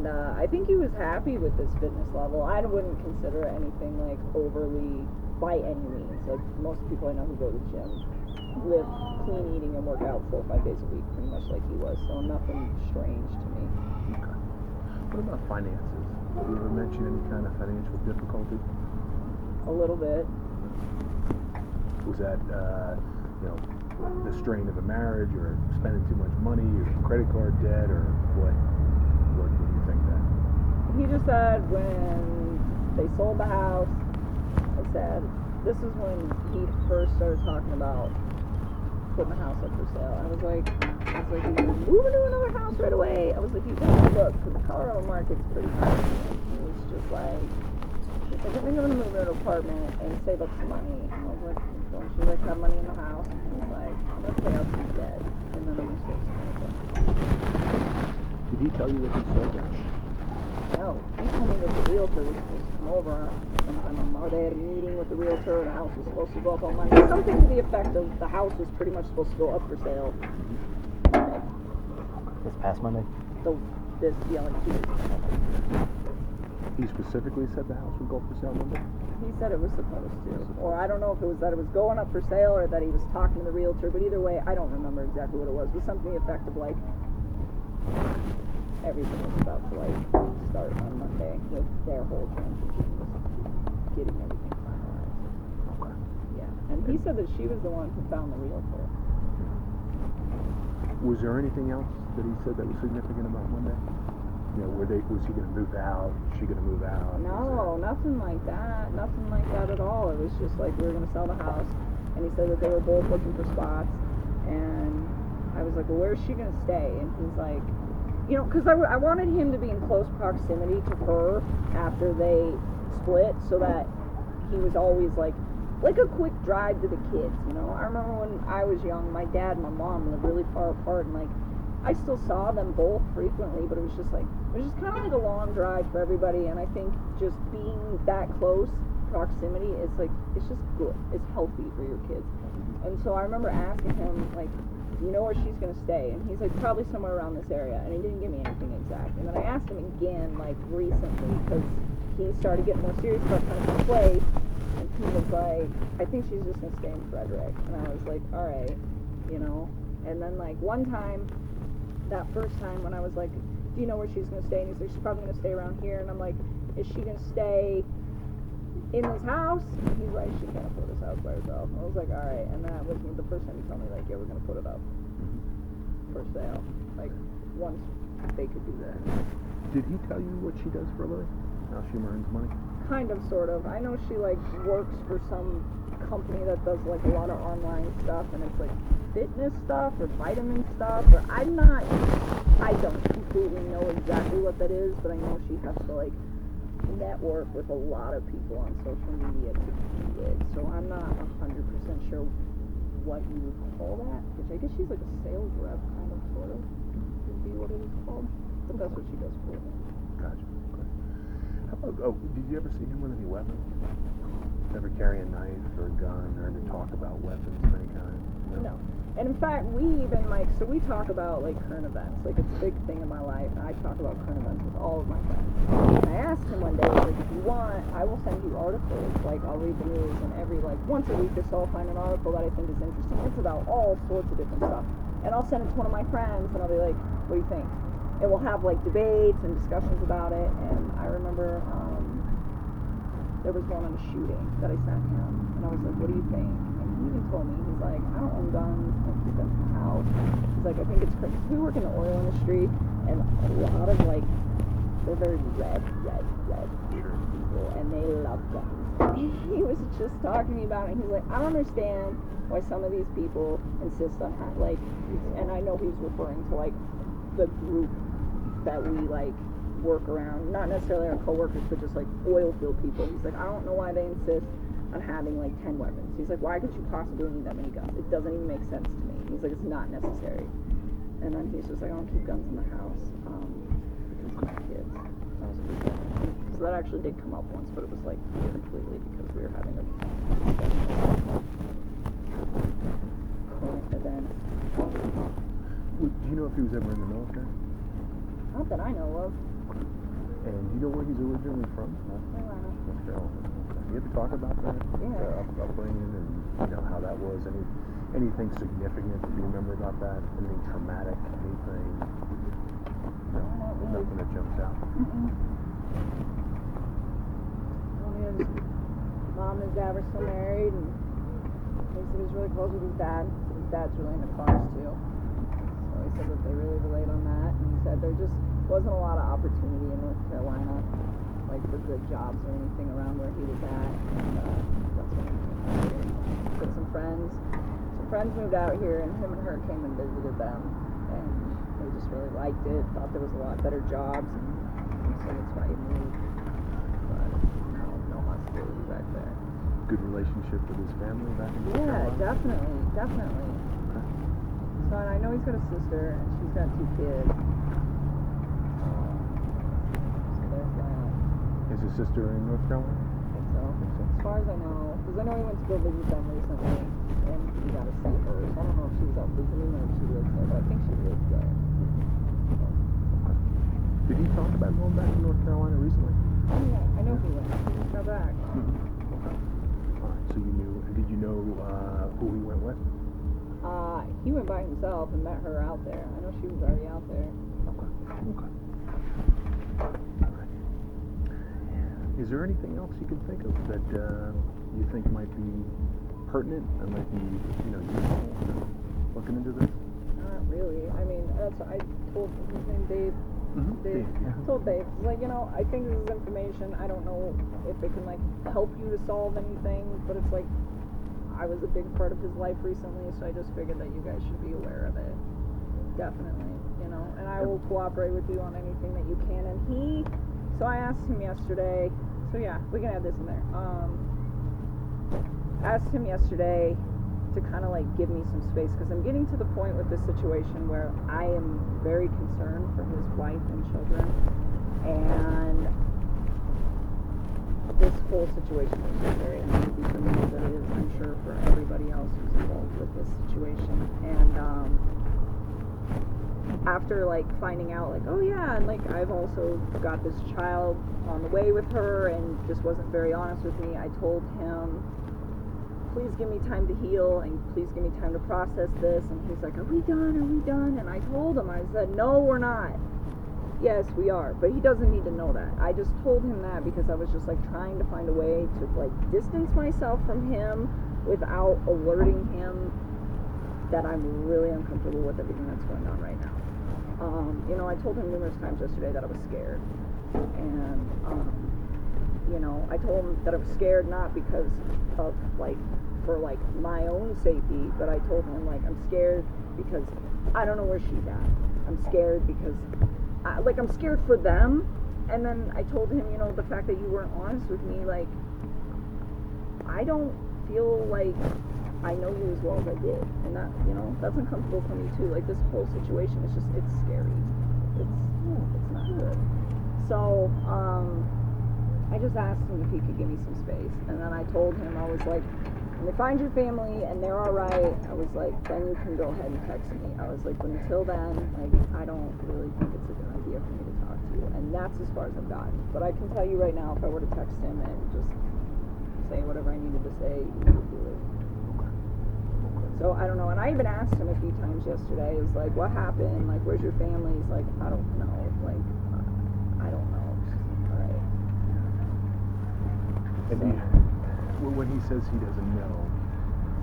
I think he was happy with this fitness level. I wouldn't consider it anything like overly by any means. Like most people I know who go to the gym live clean eating and work out 4 or 5 days a week, pretty much like he was. So nothing strange to me. Okay. What about finances? Did you ever mention any kind of financial difficulty? A little bit. Was that the strain of a marriage, or spending too much money, or credit card debt, or what? What do you think that? He just said when they sold the house, I said, this is when he first started talking about putting the house up for sale. I was like, you're moving to another house right away. I was like, you gotta look, because the Colorado market's pretty hard. He was just like, I think I'm gonna move to an apartment and save up some money. And I was like, don't you like have money in the house? And he was like, I'm gonna pay off some debt, and then I'm gonna save some money. Did he tell you that he sold that? No, he told me that the realtor was supposed to come over sometime on Monday. They had a meeting with the realtor, and the house was supposed to go up on Monday. Something to the effect of the house was pretty much supposed to go up for sale. This past Monday? Like 2 days ago. He specifically said the house would go up for sale Monday? He said it was supposed to. Or I don't know if it was that it was going up for sale or that he was talking to the realtor, but either way, I don't remember exactly what it was. It was something to the effect of like, everything was about to like start on Monday with their whole transition, getting everything finalized. Okay. Yeah, and he said that she was the one who found the realtor. Was there anything else that he said that was significant about Monday? You know, was he going to move out? Was she going to move out? No, nothing like that. Nothing like that at all. It was just like we were going to sell the house, and he said that they were both looking for spots, and I was like, well, where is she going to stay? And he's like, you know, because I wanted him to be in close proximity to her after they split, so that he was always like a quick drive to the kids, you know. I remember when I was young, my dad and my mom lived really far apart, and like I still saw them both frequently, but it was just kind of like a long drive for everybody. And I think just being that close proximity is like, it's just good, it's healthy for your kids. And so I remember asking him, like, you know where she's gonna stay? And he's like, probably somewhere around this area, and he didn't give me anything exact. And then I asked him again, like recently, because he started getting more serious about trying to find a place, and he was like, I think she's just gonna stay in Frederick. And I was like, all right, you know. And then like one time, that first time when I was like, do you know where she's gonna stay? And he's like, she's probably gonna stay around here. And I'm like, is she gonna stay in this house? And he's like, she can't afford this house by herself. And I was like, all right. And that was the first time he told me, like, yeah, we're gonna put it up for sale, like once they could do that. Did he tell you what she does for a living? How she earns money? Kind of, sort of. I know she like works for some company that does like a lot of online stuff, and it's like fitness stuff or vitamin stuff, or I don't completely know exactly what that is, but I know she has to like network with a lot of people on social media to do it. So I'm not 100% sure what you would call that, which I guess she's like a sales rep, kind of, sort of, would be what it is called. But that's what she does for me. Gotcha. Okay. How about, did you ever see him with any weapons? Ever carry a knife or a gun, or ever talk about weapons of any kind? No. And in fact, we even like, so we talk about like current events. Like it's a big thing in my life, and I talk about current events with all of my friends. And I asked him one day, like, if you want, I will send you articles. Like I'll read the news, and every like once a week or so I'll find an article that I think is interesting. It's about all sorts of different stuff. And I'll send it to one of my friends, and I'll be like, what do you think? And we'll have like debates and discussions about it. And I remember there was going on a shooting that I sent him, and I was like, what do you think? And he even told me, he's like, I don't own guns, I don't keep them in the house. He's like, I think it's crazy. We work in the oil industry, and a lot of like, they're very red people, and they love guns. He was just talking to me about it, and he's like, I don't understand why some of these people insist on like, and I know he's referring to like the group that we like work around, not necessarily our coworkers, but just like oil field people. He's like, I don't know why they insist on having like 10 weapons. He's like, why could you possibly need that many guns? It doesn't even make sense to me. He's like, it's not necessary. And then he's just like, I don't keep guns in the house because of my kids. So that actually did come up once, but it was like completely because we were having a current event. Do you know if he was ever in the military? Not that I know of. And do you know where he's originally from? North Carolina. North Carolina. Okay. You ever talk about that? Yeah. Upbringing and how that was? Anything significant that you remember about that? Anything traumatic? Anything? No, nothing that jumps out. His mom and his dad were still married, and he said he was really close with his dad. His dad's really into cars too. So he said that they really relate on that, and he said there just wasn't a lot of opportunity in North Carolina, like for good jobs or anything around where he was at, and that's when he came out here. He said some friends moved out here, and him and her came and visited them, and they just really liked it, thought there was a lot better jobs, and so that's why he moved. But no hostility back there. Good relationship with his family back in North Carolina? Definitely. Okay. So and I know he's got a sister, and she's got 2 kids. So there's that. Is his sister in North Carolina? I think so. As far as I know. Because I know he went to go visit them recently, and he got to see her. So I don't know if she was out visiting or if she lives there, but I think she lives there. Did he talk about going back to North Carolina recently? Oh, yeah, I know he went. He just got back. Okay. All right, so you knew, and did you know who he went with? He went by himself and met her out there. I know she was already out there. Okay. All right. Is there anything else you can think of that you think might be pertinent and might be, useful looking into this? Not really. I mean, I told his name Dave. Dave. Yeah. Told Dave, like, I think this is information. I don't know if it can like help you to solve anything, but it's like I was a big part of his life recently, so I just figured that you guys should be aware of it. Definitely, and I will cooperate with you on anything that you can. And so I asked him yesterday. So yeah, we can add this in there. Asked him yesterday to kind of like give me some space, because I'm getting to the point with this situation where I am very concerned for his wife and children, and this whole situation is just very uneasy for me, as it is, I'm sure, for everybody else who's involved with this situation. And after like finding out, like, oh yeah, and like I've also got this child on the way with her, and just wasn't very honest with me, I told him, please give me time to heal, and please give me time to process this. And he's like, are we done? And I told him, I said, no, we're not. Yes, we are, but he doesn't need to know that. I just told him that because I was just like trying to find a way to like distance myself from him without alerting him that I'm really uncomfortable with everything that's going on right now. I told him numerous times yesterday that I was scared, and I told him that I was scared not because of like for like my own safety, but I told him like I'm scared because I don't know where she's at. I'm scared because I'm scared for them. And then I told him, the fact that you weren't honest with me, like I don't feel like I know you as well as I did, and that that's uncomfortable for me too. Like this whole situation is just, it's scary. It's not good. So I just asked him if he could give me some space, and then I told him, I was like, when they find your family and they're all right, I was like, then you can go ahead and text me. I was like, but until then, like I don't really think it's a good idea for me to talk to you, and that's as far as I've gotten. But I can tell you right now, if I were to text him and just say whatever I needed to say, he would do it. So I don't know, and I even asked him a few times yesterday, is like, what happened? Like, where's your family? He's like, I don't know. Like, I don't know. All right. And when he says he doesn't know,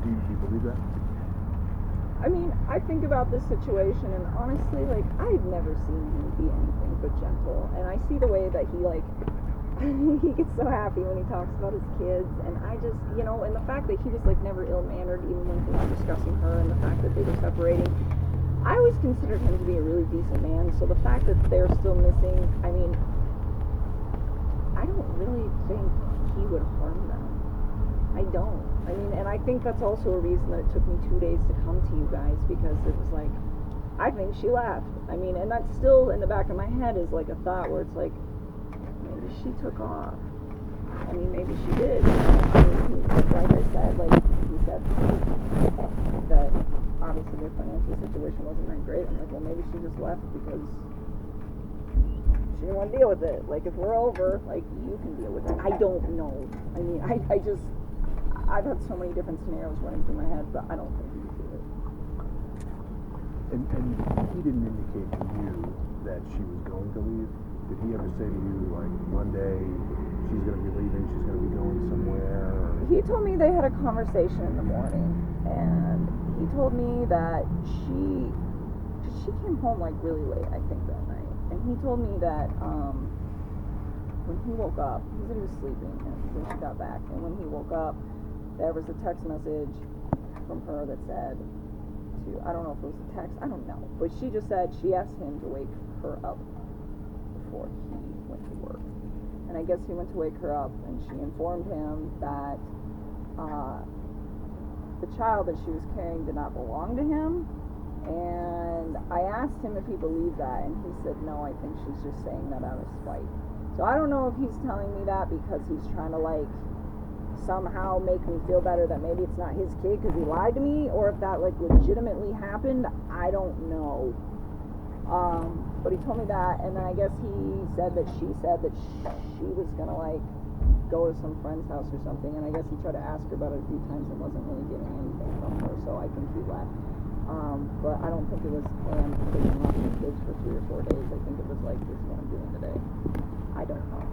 do you believe that? I mean, I think about this situation, and honestly, like, I've never seen him be anything but gentle. And I see the way that he, like, he gets so happy when he talks about his kids. And I just, you know, and the fact that he was, like, never ill-mannered, even when he was discussing her, and the fact that they were separating. I always considered him to be a really decent man. So the fact that they're still missing, I mean, I don't really think he would harm them. I don't. I mean, and I think that's also a reason that it took me 2 days to come to you guys, because it was like, I think she left. I mean, and that's still in the back of my head is like a thought where it's like, maybe she took off. I mean, maybe she did. I mean, like I said, like he said that obviously their financial situation wasn't that great. I'm like, well, maybe she just left because she didn't want to deal with it. Like, if we're over, like, you can deal with it. I don't know. I mean, I've had so many different scenarios running through my head, but I don't think he would do it. And he didn't indicate to you that she was going to leave? Did he ever say to you, like, Monday, she's going to be leaving, she's going to be going somewhere? Or? He told me they had a conversation in the morning, and he told me that she came home, like, really late, I think, that night. And he told me that, when he woke up, he said he was sleeping when she got back, and when he woke up, there was a text message from her that said I don't know if it was a text, I don't know, but she just said she asked him to wake her up before he went to work. And I guess he went to wake her up, and she informed him that the child that she was carrying did not belong to him. And I asked him if he believed that, and he said no, I think she's just saying that out of spite. So I don't know if he's telling me that because he's trying to, like, somehow make me feel better that maybe it's not his kid because he lied to me, or if that, like, legitimately happened. I don't know. But he told me that, and then I guess he said that she was gonna, like, go to some friend's house or something, and I guess he tried to ask her about it a few times and wasn't really getting anything from her, so I think he left. But I don't think it was planned to take him off the kids for 3 or 4 days. I think it was like, this is what I'm doing today. I don't know.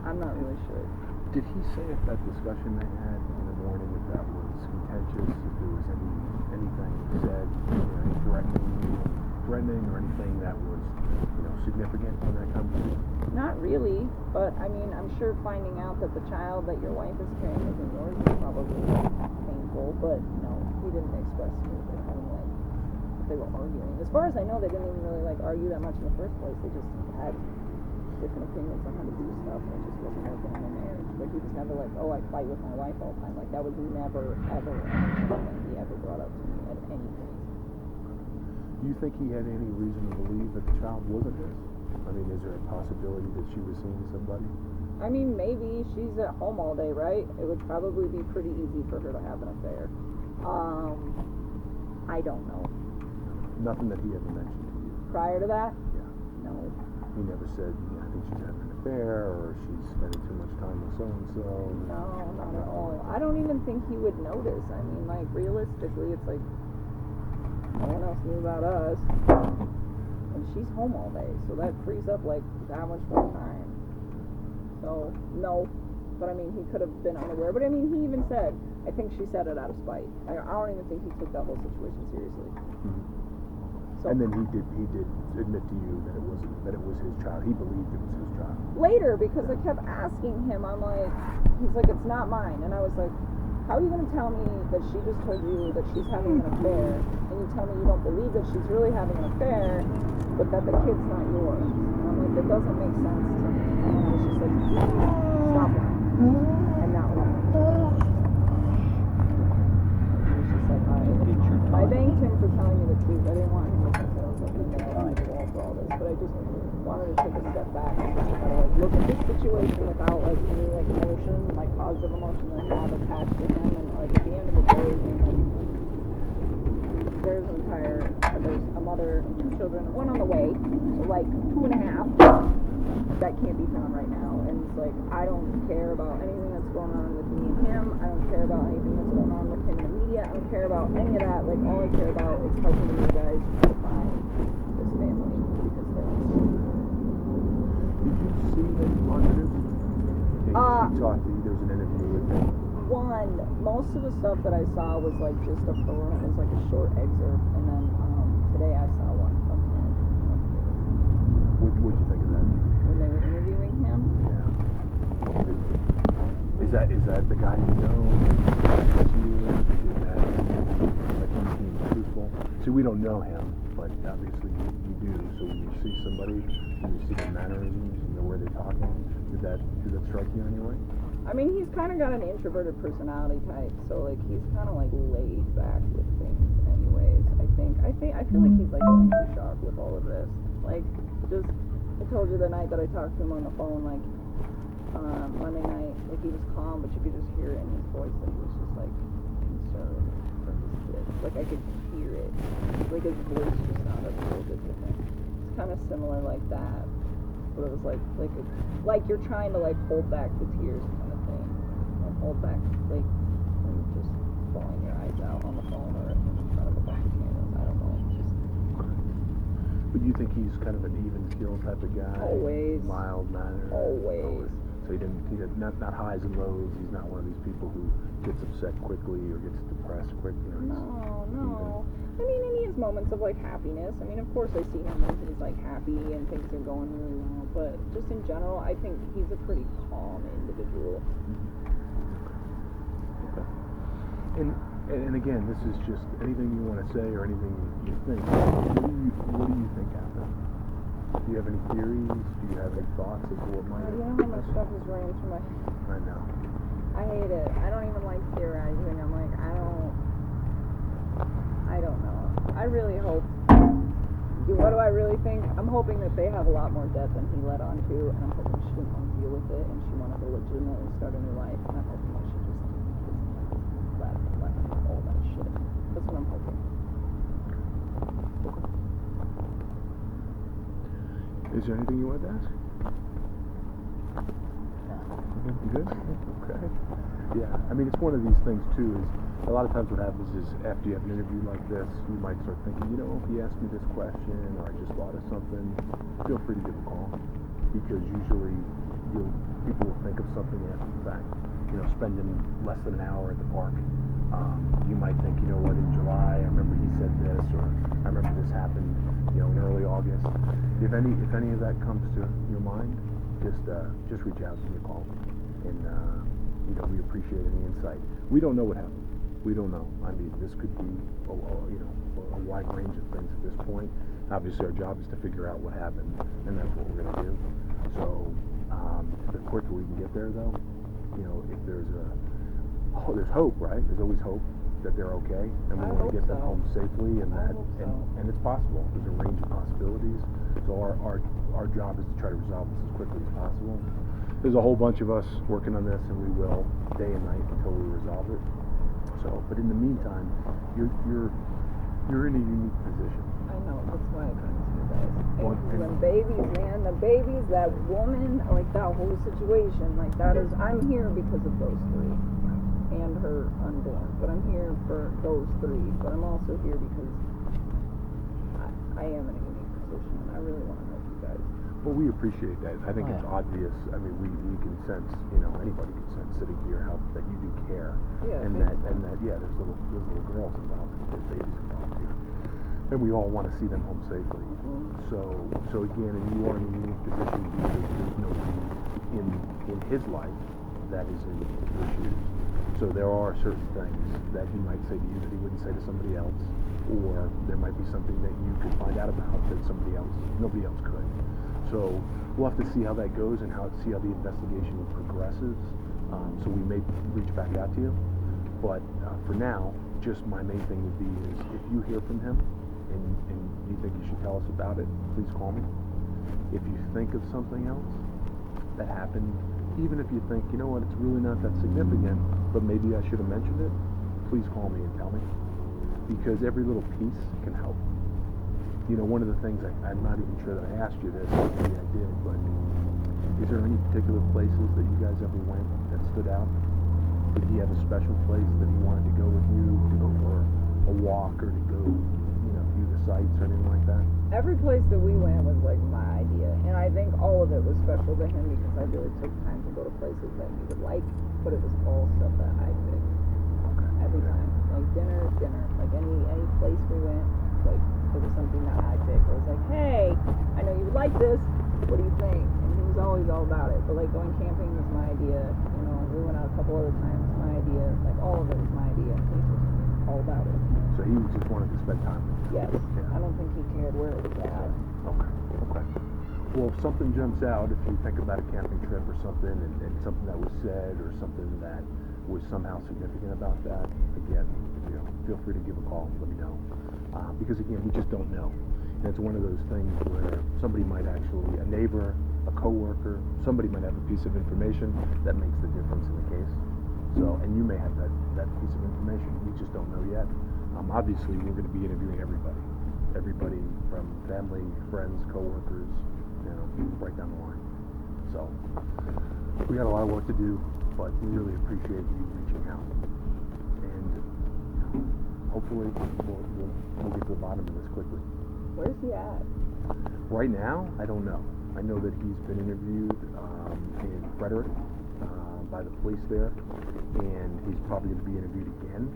I'm not really sure. Did he say if that discussion they had in the morning, if that was contentious, if there was anything said, any threatening or anything that was, significant in that conversation? Not really, but I mean, I'm sure finding out that the child that your wife is carrying isn't yours is probably painful, but no, he didn't express to me that they were arguing. As far as I know, they didn't even really, like, argue that much in the first place. They just had different opinions on how to do stuff, and it just wasn't working in their marriage. But he was never like, oh, I fight with my wife all the time. Like, that was never, ever anything he ever brought up to me at any point. Do you think he had any reason to believe that the child wasn't his? I mean, is there a possibility that she was seeing somebody? I mean, maybe she's at home all day, right? It would probably be pretty easy for her to have an affair. I don't know. Nothing that he ever mentioned to you? Prior to that? Yeah. No. He never said, I think she's having an affair, or she's spending too much time with so-and-so? No, not at all. I don't even think he would notice. I mean, like, realistically, it's like, no one else knew about us. And she's home all day, so that frees up, like, that much more time. So, no. But, I mean, he could have been unaware. But, I mean, he even said, I think she said it out of spite. I don't even think he took that whole situation seriously. Mm-hmm. So, and then he did admit to you that it was his child. He believed it was his child. Later, because I kept asking him, he's like, it's not mine. And I was like, how are you going to tell me that she just told you that she's having an affair, and you tell me you don't believe that she's really having an affair, but that the kid's not yours? And I'm like, that doesn't make sense to me. And I was just like, stop lying. And not lying. He was just like, I thanked him for telling me the truth. I didn't want him to think that I was like, my fault for all this, but I just wanted to take a step back and just kind of like look at this situation without like any like emotion, like positive emotion that I have attached to him, and like at the end of the day, there's a mother and 2 children, one on the way, so like 2.5 that can't be found right now, and it's like I don't care about anything that's going on with me and him. I don't care about anything that's going on with him in the media. I don't care about any of that. Like, all I care about is helping you guys to find this family because they're missing. Did you see any positives in mean, he talked to you, there was an interview with him. Most of the stuff that I saw was like just it was like a short excerpt, and then today I saw one from him. What'd you think of that? When they were interviewing him? Yeah. Is that the guy you know? Is that like he's being truthful? See, we don't know him, but obviously you do. So when you see somebody, when you see their mannerisms and the way they're talking, did that strike you anyway? I mean, he's kind of got an introverted personality type, so like he's kind of like laid back with things. Anyways, I feel like he's like going through shock with all of this. Like, just I told you the night that I talked to him on the phone, like Monday night, like he was calm, but you could just hear it in his voice that he was just like concerned for his kids. Like I could hear it. Like his voice just sounded real good to him. It's kind of similar like that, but it was like you're trying to like hold back the tears kind of thing, and hold back like and just bawling your eyes out on the phone or in front of a bunch of cameras. I don't know. Just. But you think he's kind of an even keel type of guy? Always. Mild mannered. Always. So he didn't not highs and lows. He's not one of these people who gets upset quickly or gets depressed quickly. No. I mean, and he has moments of like happiness. I mean, of course, I see him when he's like happy and things are going really well. But just in general, I think he's a pretty calm individual. Okay. And again, this is just anything you want to say or anything you think. What do you think happened? Do you have any theories? Do you have any thoughts as to what might have happened? You know how much stuff is running through my head? I know. I hate it. I don't even like theorizing. I'm like, I don't know. I really hope. What do I really think? I'm hoping that they have a lot more debt than he let on to, and I'm hoping she didn't want to deal with it, and she wanted to legitimately start a new life, and I'm hoping that she just let all that shit. That's what I'm hoping. Okay. Is there anything you wanted to ask? You good? Okay. Yeah, I mean, it's one of these things, too, is a lot of times what happens is after you have an interview like this, you might start thinking, if he asked me this question, or I just thought of something, feel free to give a call, because usually people will think of something after the fact. Spending less than an hour at the park, you might think, in July, I remember he said this, or I remember this happened, in early August. If any of that comes to your mind, just reach out to me, call me, and we appreciate any insight. We don't know what happened. We don't know. I mean, this could be a wide range of things at this point. Obviously, our job is to figure out what happened, and that's what we're going to do. So, the quicker we can get there, though, if there's hope, right? There's always hope that they're okay, and we want to get them home safely, and it's possible. There's a range of possibilities. So our job is to try to resolve this as quickly as possible. There's a whole bunch of us working on this, and we will day and night until we resolve it. So, but in the meantime, you're in a unique position. I know, that's why I come to you guys. And when babies, man, the babies, that woman, like that whole situation, like that is, I'm here because of those three and her unborn. But I'm here for those three. But I'm also here because I am in a unique position, and I really want to help you guys. Well, we appreciate that. I think it's obvious. I mean, we can sense, anybody can sense sitting here how that you do care, and that there's little girls involved, there's babies involved here, and we all want to see them home safely. Mm-hmm. So again, and you are in a unique position because there's nobody in his life that is in your shoes. So there are certain things that he might say to you that he wouldn't say to somebody else, or there might be something that you could find out about that nobody else could. So we'll have to see how that goes and see how the investigation progresses. So we may reach back out to you. But for now, just my main thing would be is if you hear from him and you think you should tell us about it, please call me. If you think of something else that happened, even if you think, it's really not that significant, but maybe I should have mentioned it, please call me and tell me. Because every little piece can help. One of the things, I'm not even sure that I asked you this, maybe I did, but is there any particular places that you guys ever went that stood out? Did he have a special place that he wanted to go with you, to go for a walk, or to go, view the sights or anything like that? Every place that we went was like my idea, and I think all of it was special to him because I really took time to to go to places that he would like, but it was all stuff that I picked. Okay. Every time. Like dinner. Like any place we went, like it was something that I picked. I was like, hey, I know you would like this. What do you think? And he was always all about it. But like going camping was my idea. You know, we went out a couple other times. My idea. Like all of it was my idea. He was all about it. So he just wanted to spend time with you. Yes. Yeah. I don't think he cared where it was at. Okay. Well, if something jumps out, if you think about a camping trip or something, and something that was said or something that was somehow significant about that, again, feel free to give a call. Let me know. Because again, we just don't know. And it's one of those things where somebody might actually, a neighbor, a coworker, somebody might have a piece of information that makes the difference in the case. So, and you may have that piece of information. We just don't know yet. Obviously, we're going to be interviewing everybody from family, friends, coworkers, right down the line. So, we got a lot of work to do, but we really appreciate you reaching out. And hopefully, we'll get to the bottom of this quickly. Where's he at? Right now, I don't know. I know that he's been interviewed in Frederick by the police there, and he's probably going to be interviewed again,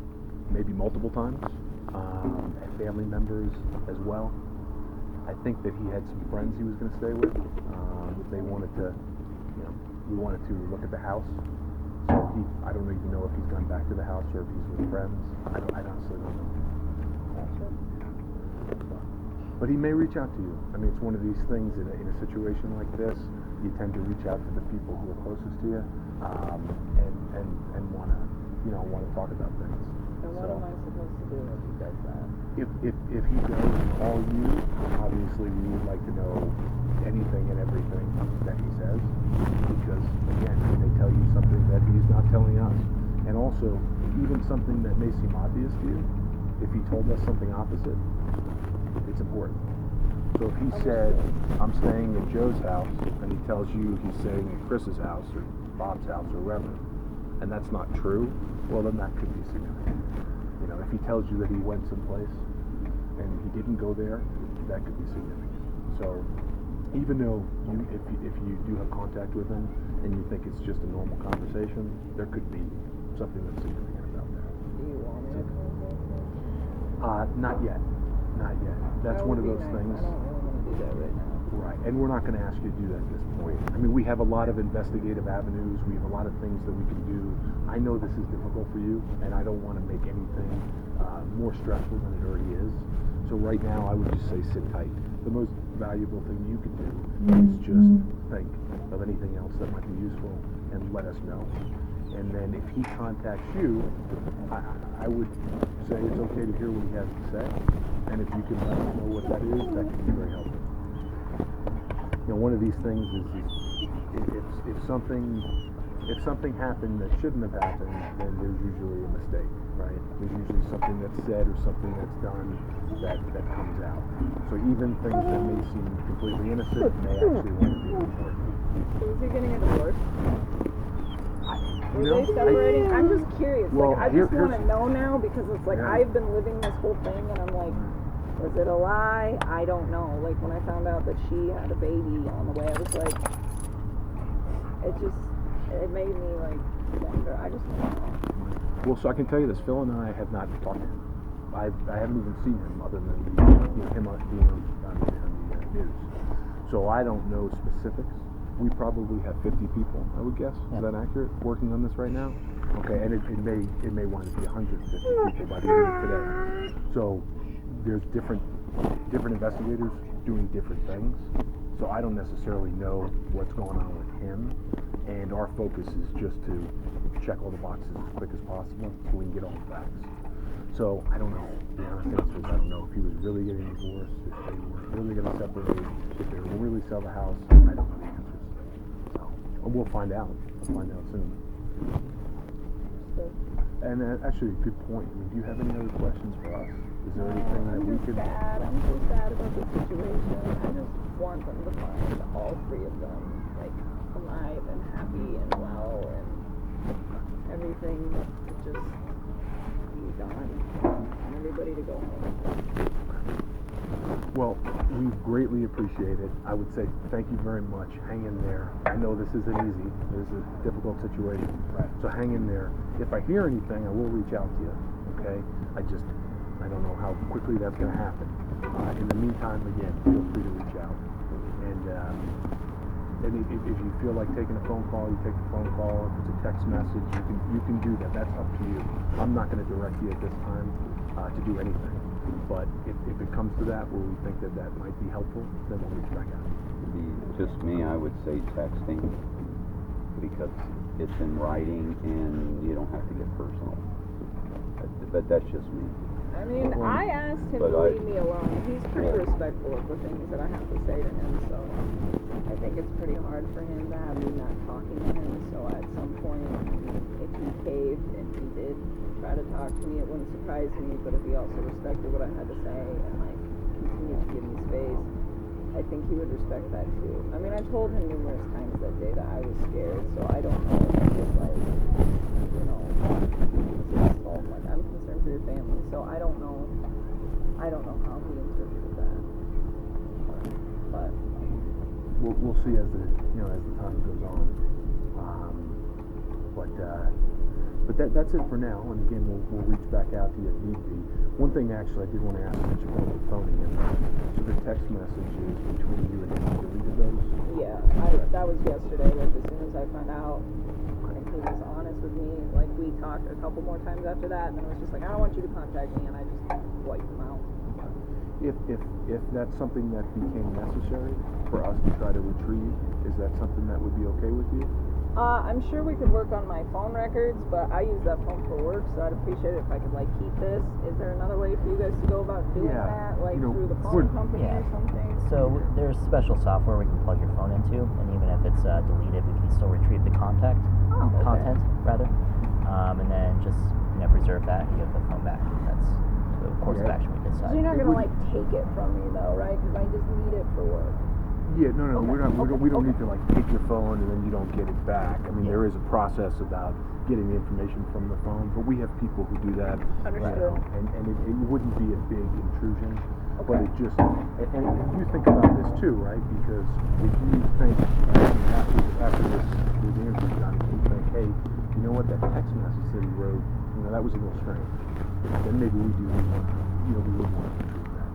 maybe multiple times, and family members as well. I think that he had some friends he was going to stay with. They wanted to, we wanted to look at the house. So I don't even know if he's gone back to the house or if he's with friends. I honestly don't know. But he may reach out to you. I mean, it's one of these things in a situation like this, you tend to reach out to the people who are closest to you, and want to talk about things. And what am I supposed to do if he does that? If he does call you, obviously we would like to know anything and everything that he says, because again, he may tell you something that he's not telling us, and also even something that may seem obvious to you. If he told us something opposite, it's important. So if he said, I'm staying at Joe's house, and he tells you he's staying at Chris's house or Bob's house or wherever, and that's not true, well then that could be significant. If he tells you that he went someplace and he didn't go there, that could be significant. So even though if you do have contact with him and you think it's just a normal conversation, there could be something that's significant about that. Do you want me to contact him? Not yet. That's one of those things. I don't really want to do that right now. Right, and we're not going to ask you to do that at this point. I mean, we have a lot of investigative avenues. We have a lot of things that we can do. I know this is difficult for you, and I don't want to make anything more stressful than it already is. So right now, I would just say sit tight. The most valuable thing you can do is just think of anything else that might be useful and let us know. And then if he contacts you, I would say it's okay to hear what he has to say. And if you can let us know what that is, that can be very helpful. One of these things is if something happened that shouldn't have happened, then there's usually a mistake, right? There's usually something that's said or something that's done that comes out. So even things that may seem completely innocent may actually want to be important. So is he getting a divorce? Were they separating? I'm just curious. Well, I just want to know now, because it's like I've been living this whole thing, and I'm like, was it a lie? I don't know. Like when I found out that she had a baby on the way, I was like, it made me like wonder. I just don't know. Well, so I can tell you this: Phil and I have not talked to him. I haven't even seen him other than him being on the news. So I don't know specifics. We probably have 50 people, I would guess. Is that accurate? Working on this right now? Okay, and it may want to be 150 people by the end of today. So there's different investigators doing different things. So I don't necessarily know what's going on with him. And our focus is just to check all the boxes as quick as possible so we can get all the facts. So I don't know. The honest answer is I don't know if he was really getting divorced, if they were really going to separate, if they were really sell the house. I don't know the answers. So we'll find out. We'll find out soon. And actually, good point. I mean, do you have any other questions for us? Is there anything that we could... I'm so sad about the situation. I just want them to find all three of them, like, alive and happy and well, and everything to just be done, and everybody to go home. Well, we greatly appreciate it. I would say thank you very much. Hang in there. I know this isn't easy. This is a difficult situation. Right. So hang in there. If I hear anything, I will reach out to you. Okay? I don't know how quickly that's going to happen. In the meantime, again, feel free to reach out. And if you feel like taking a phone call, you take the phone call. If it's a text message, you can do that. That's up to you. I'm not going to direct you at this time to do anything. But if it comes to that, where we think that might be helpful, then we'll reach back out. Just me, I would say texting, because it's in writing and you don't have to get personal. But that's just me. I mean, I asked him to leave me alone. He's pretty respectful of the things that I have to say to him, so I think it's pretty hard for him to have me not talking to him. So at some point, if he caved and he did try to talk to me, it wouldn't surprise me. But if he also respected what I had to say and like continued to give me space, I think he would respect that too. I mean, I told him numerous times that day that I was scared, so I don't know if it was like, you know, like I'm concerned for your family, so I don't know how he interpreted that. But We'll see as the time goes on. But that's it for now. And again, we'll reach back out to you if need be. One thing actually I did want to ask since you're going to phone in. So the text messages between you and him, you deleted those? yeah, that was yesterday. Like as soon as I found out, like he was honest with me. Like we talked a couple more times after that, and then it was just like, I don't want you to contact me, and I just wiped them out. If that's something that became necessary for us to try to retrieve, is that something that would be okay with you? I'm sure we could work on my phone records, but I use that phone for work, so I'd appreciate it if I could like keep this. Is there another way for you guys to go about doing that, like through the phone company or something? So there's special software we can plug your phone into, and even if it's deleted, we can still retrieve the content, rather, and then just preserve that and give the phone back. That's the course of action we decide. So you're not gonna like take it from me though, right? Because I just need it for work. Yeah, no, Okay. we don't need to like take your phone and then you don't get it back. I mean, there is a process about getting the information from the phone, but we have people who do that. Understood. And it wouldn't be a big intrusion, but Okay. it just, and you think about this too, right? Because if you think after this interview done, if you think, hey, you know what, that text message that he wrote, that was a little strange, then maybe we would want to retrieve that.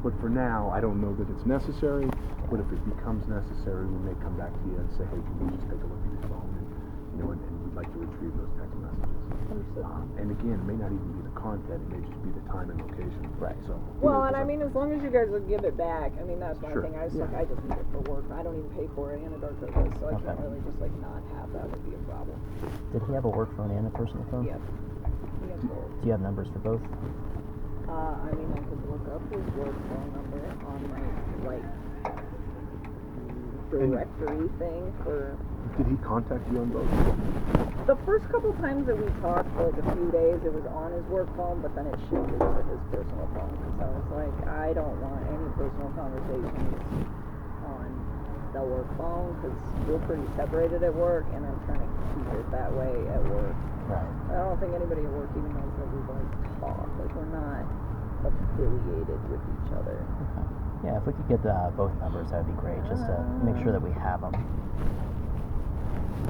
But for now, I don't know that it's necessary, but if it becomes necessary, we may come back to you and say, hey, can you just take a look at your phone and we'd like to retrieve those text messages. Understood. And again, it may not even be the content, it may just be the time and location. Right. So. Well, and I mean, as long as you guys would give it back, I mean, that's my Sure. thing. I just need it for work. I don't even pay for it, and a dark purpose, so I Okay. can't really just like not have that would be a problem. Did he have a work phone and a personal phone? Yep. Do you have numbers for both? I mean, I could look up his work phone number on my directory thing for. Did he contact you on both? The first couple times that we talked for like a few days, it was on his work phone, but then it shifted to his personal phone because I was like, I don't want any personal conversations on the work phone because we're pretty separated at work, and I'm trying to keep it that way at work. Right. I don't think anybody at work even knows that we like talk. Like we're not affiliated with each other. Okay. Yeah, if we could get both numbers, that would be great, just to make sure that we have them.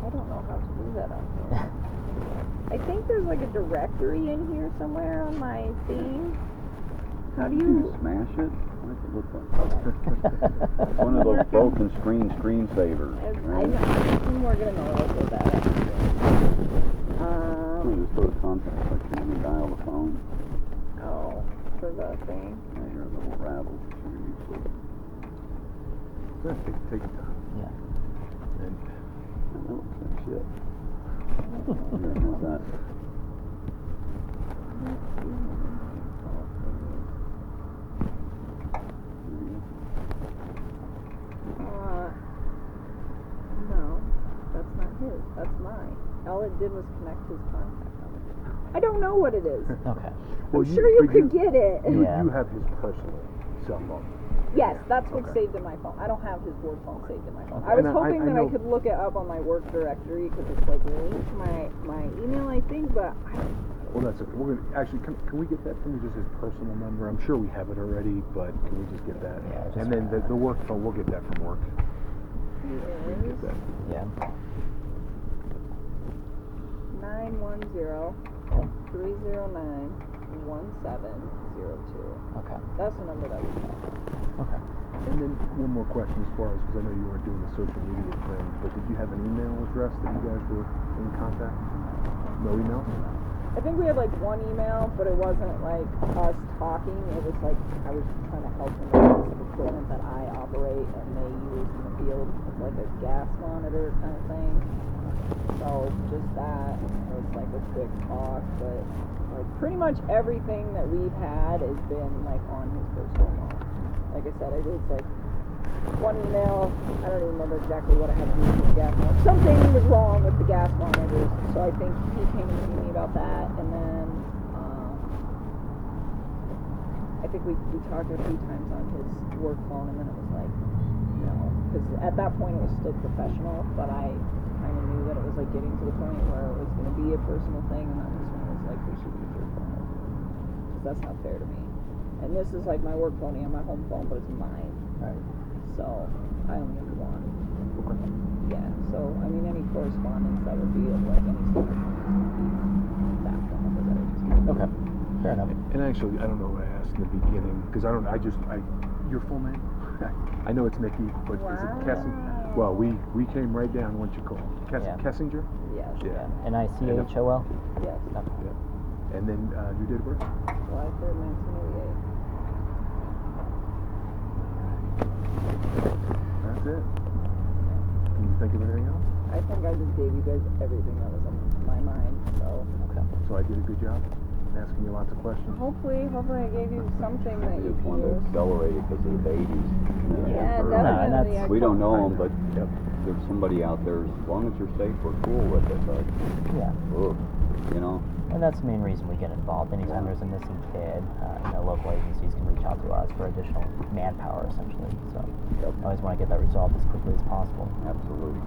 I don't know how to do that on here. I think there's like a directory in here somewhere on my thing. How do you smash it? What does it look like? One of those broken screensavers. Right? I'm more gonna know also that. Just go to contact section and dial the phone. Oh, for the thing. Yeah, you're a little rattled. Take your time. Yeah. And That looks like shit. Here, how's that? No, that's not his. That's mine. All it did was connect his contact number. I don't know what it is. Okay. Well, I'm sure you could get it. You Yeah. have his personal cell phone. Yes, that's what's Okay. saved in my phone. I don't have his work phone saved in my phone. Okay. I was And hoping that I know- could look it up on my work directory because it's like linked to my email, I think, but I don't know how to Well, that's okay. We're gonna actually. Can we get that from you, just his personal number? I'm sure we have it already, but can we just get that? Yeah, just and then the work phone, we'll get that from work. He We can get is that. Yeah. 910-309-1702. Okay. That's the number that we have. Okay. And then one more question as far as, because I know you weren't doing the social media thing, but did you have an email address that you guys were in contact? No email? I think we had like one email, but it wasn't like us talking. It was like I was trying to help him with this equipment that I operate and they use in the field. It's like a gas monitor kind of thing. So just that. It was like a quick talk, but like pretty much everything that we've had has been like on his personal phone. Like I said, it was like one email. I don't even remember exactly what I had to do with the gas monitor. Something was wrong with the gas monitors, so I think he came to see me about that, and then I think we talked a few times on his work phone, and then it was like, no, because at that point it was still professional, but I kind of knew that it was like getting to the point where it was going to be a personal thing, and then this one was like, we should use your phone, because that's not fair to me. And this is like my work phone and my home phone, but it's mine. Right. So I only have one. Okay. Yeah. So I mean, any correspondence that would be of like any sort of would be that phone number that I just gave. Okay. Fair enough. And actually, I don't know what I asked in the beginning, because your full name? I know it's Nikki, but is it Kessinger? Well, we came right down once you called. Yeah. Kessinger? Yes. Yeah. Nichol? Yes. Okay. Yeah. And then your date of birth? July 3rd, 1988. That's it. Can you think of anything else? I think I just gave you guys everything that was on my mind. So Okay. So I did a good job asking you lots of questions. hopefully I gave you something that I you just can wanted to use. accelerate it because of the babies. Yeah, No, and definitely. that's- I We don't told- know them, but there's somebody out there. As long as you're safe, we're cool with it. But Yeah. you know, And that's the main reason we get involved. Anytime there's a missing kid, local agencies can reach out to us for additional manpower, essentially. So I always want to get that resolved as quickly as possible. absolutely.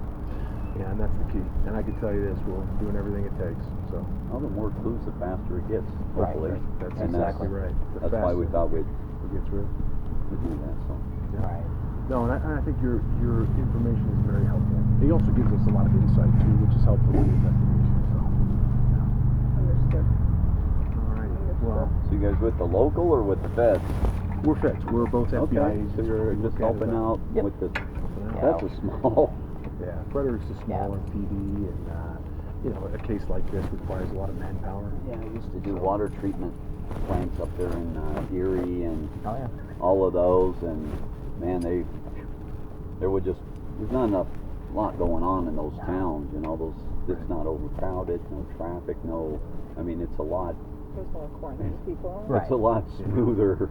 Yeah, and that's the key. And I can tell you this, we're doing everything it takes. So Well, the more clues, the faster it gets. Right. Hopefully, that's and exactly right. The That's why we faster thought we'd it gets rid. do that. So Yeah. Right. No, and I think your information is very helpful. It also gives us a lot of insight too, which is helpful in the investigation. So, Understood. all righty. Well, you guys with the local or with the feds? we're feds. We're both FBI Okay, agents. so you're We just look at it helping as- out Yep. with the. Yeah. That's a small. Yeah, Frederick's a smaller Yeah. PD, and a case like this requires a lot of manpower. Yeah, I used to do water treatment plants up there in Erie and Oh, yeah. all of those, and man, there's not enough lot going on in those towns. It's not overcrowded, no traffic, I mean, it's a lot. There's more quarantine people. Right. It's a lot smoother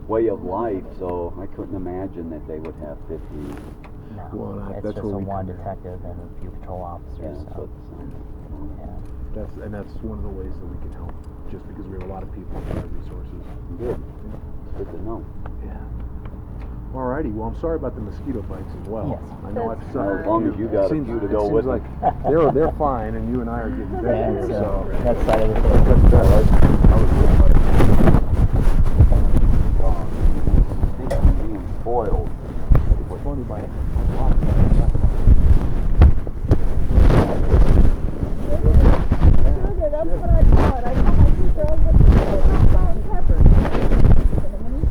way of life. So I couldn't imagine that they would have 50. No. Well, it's that's just where a we one come in. detective and a few patrol Yeah, officers. so So, yeah. That's one of the ways that we can help, just because we have a lot of people and a lot of resources. good. It's good to know. Yeah. Alrighty, well, I'm sorry about the mosquito bites as well. Yes. I know I've That's sucked. Well, as long as you got a Seems- few to it go seems with like them. they're fine, and you and I are getting better Yeah, here, it's, so. that side of the But, thing. I was good, Wow. I think I'm being spoiled. but it's funny by it. Sugar, that's what I thought. I thought my two girls would put salt and pepper.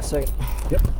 second. Yep.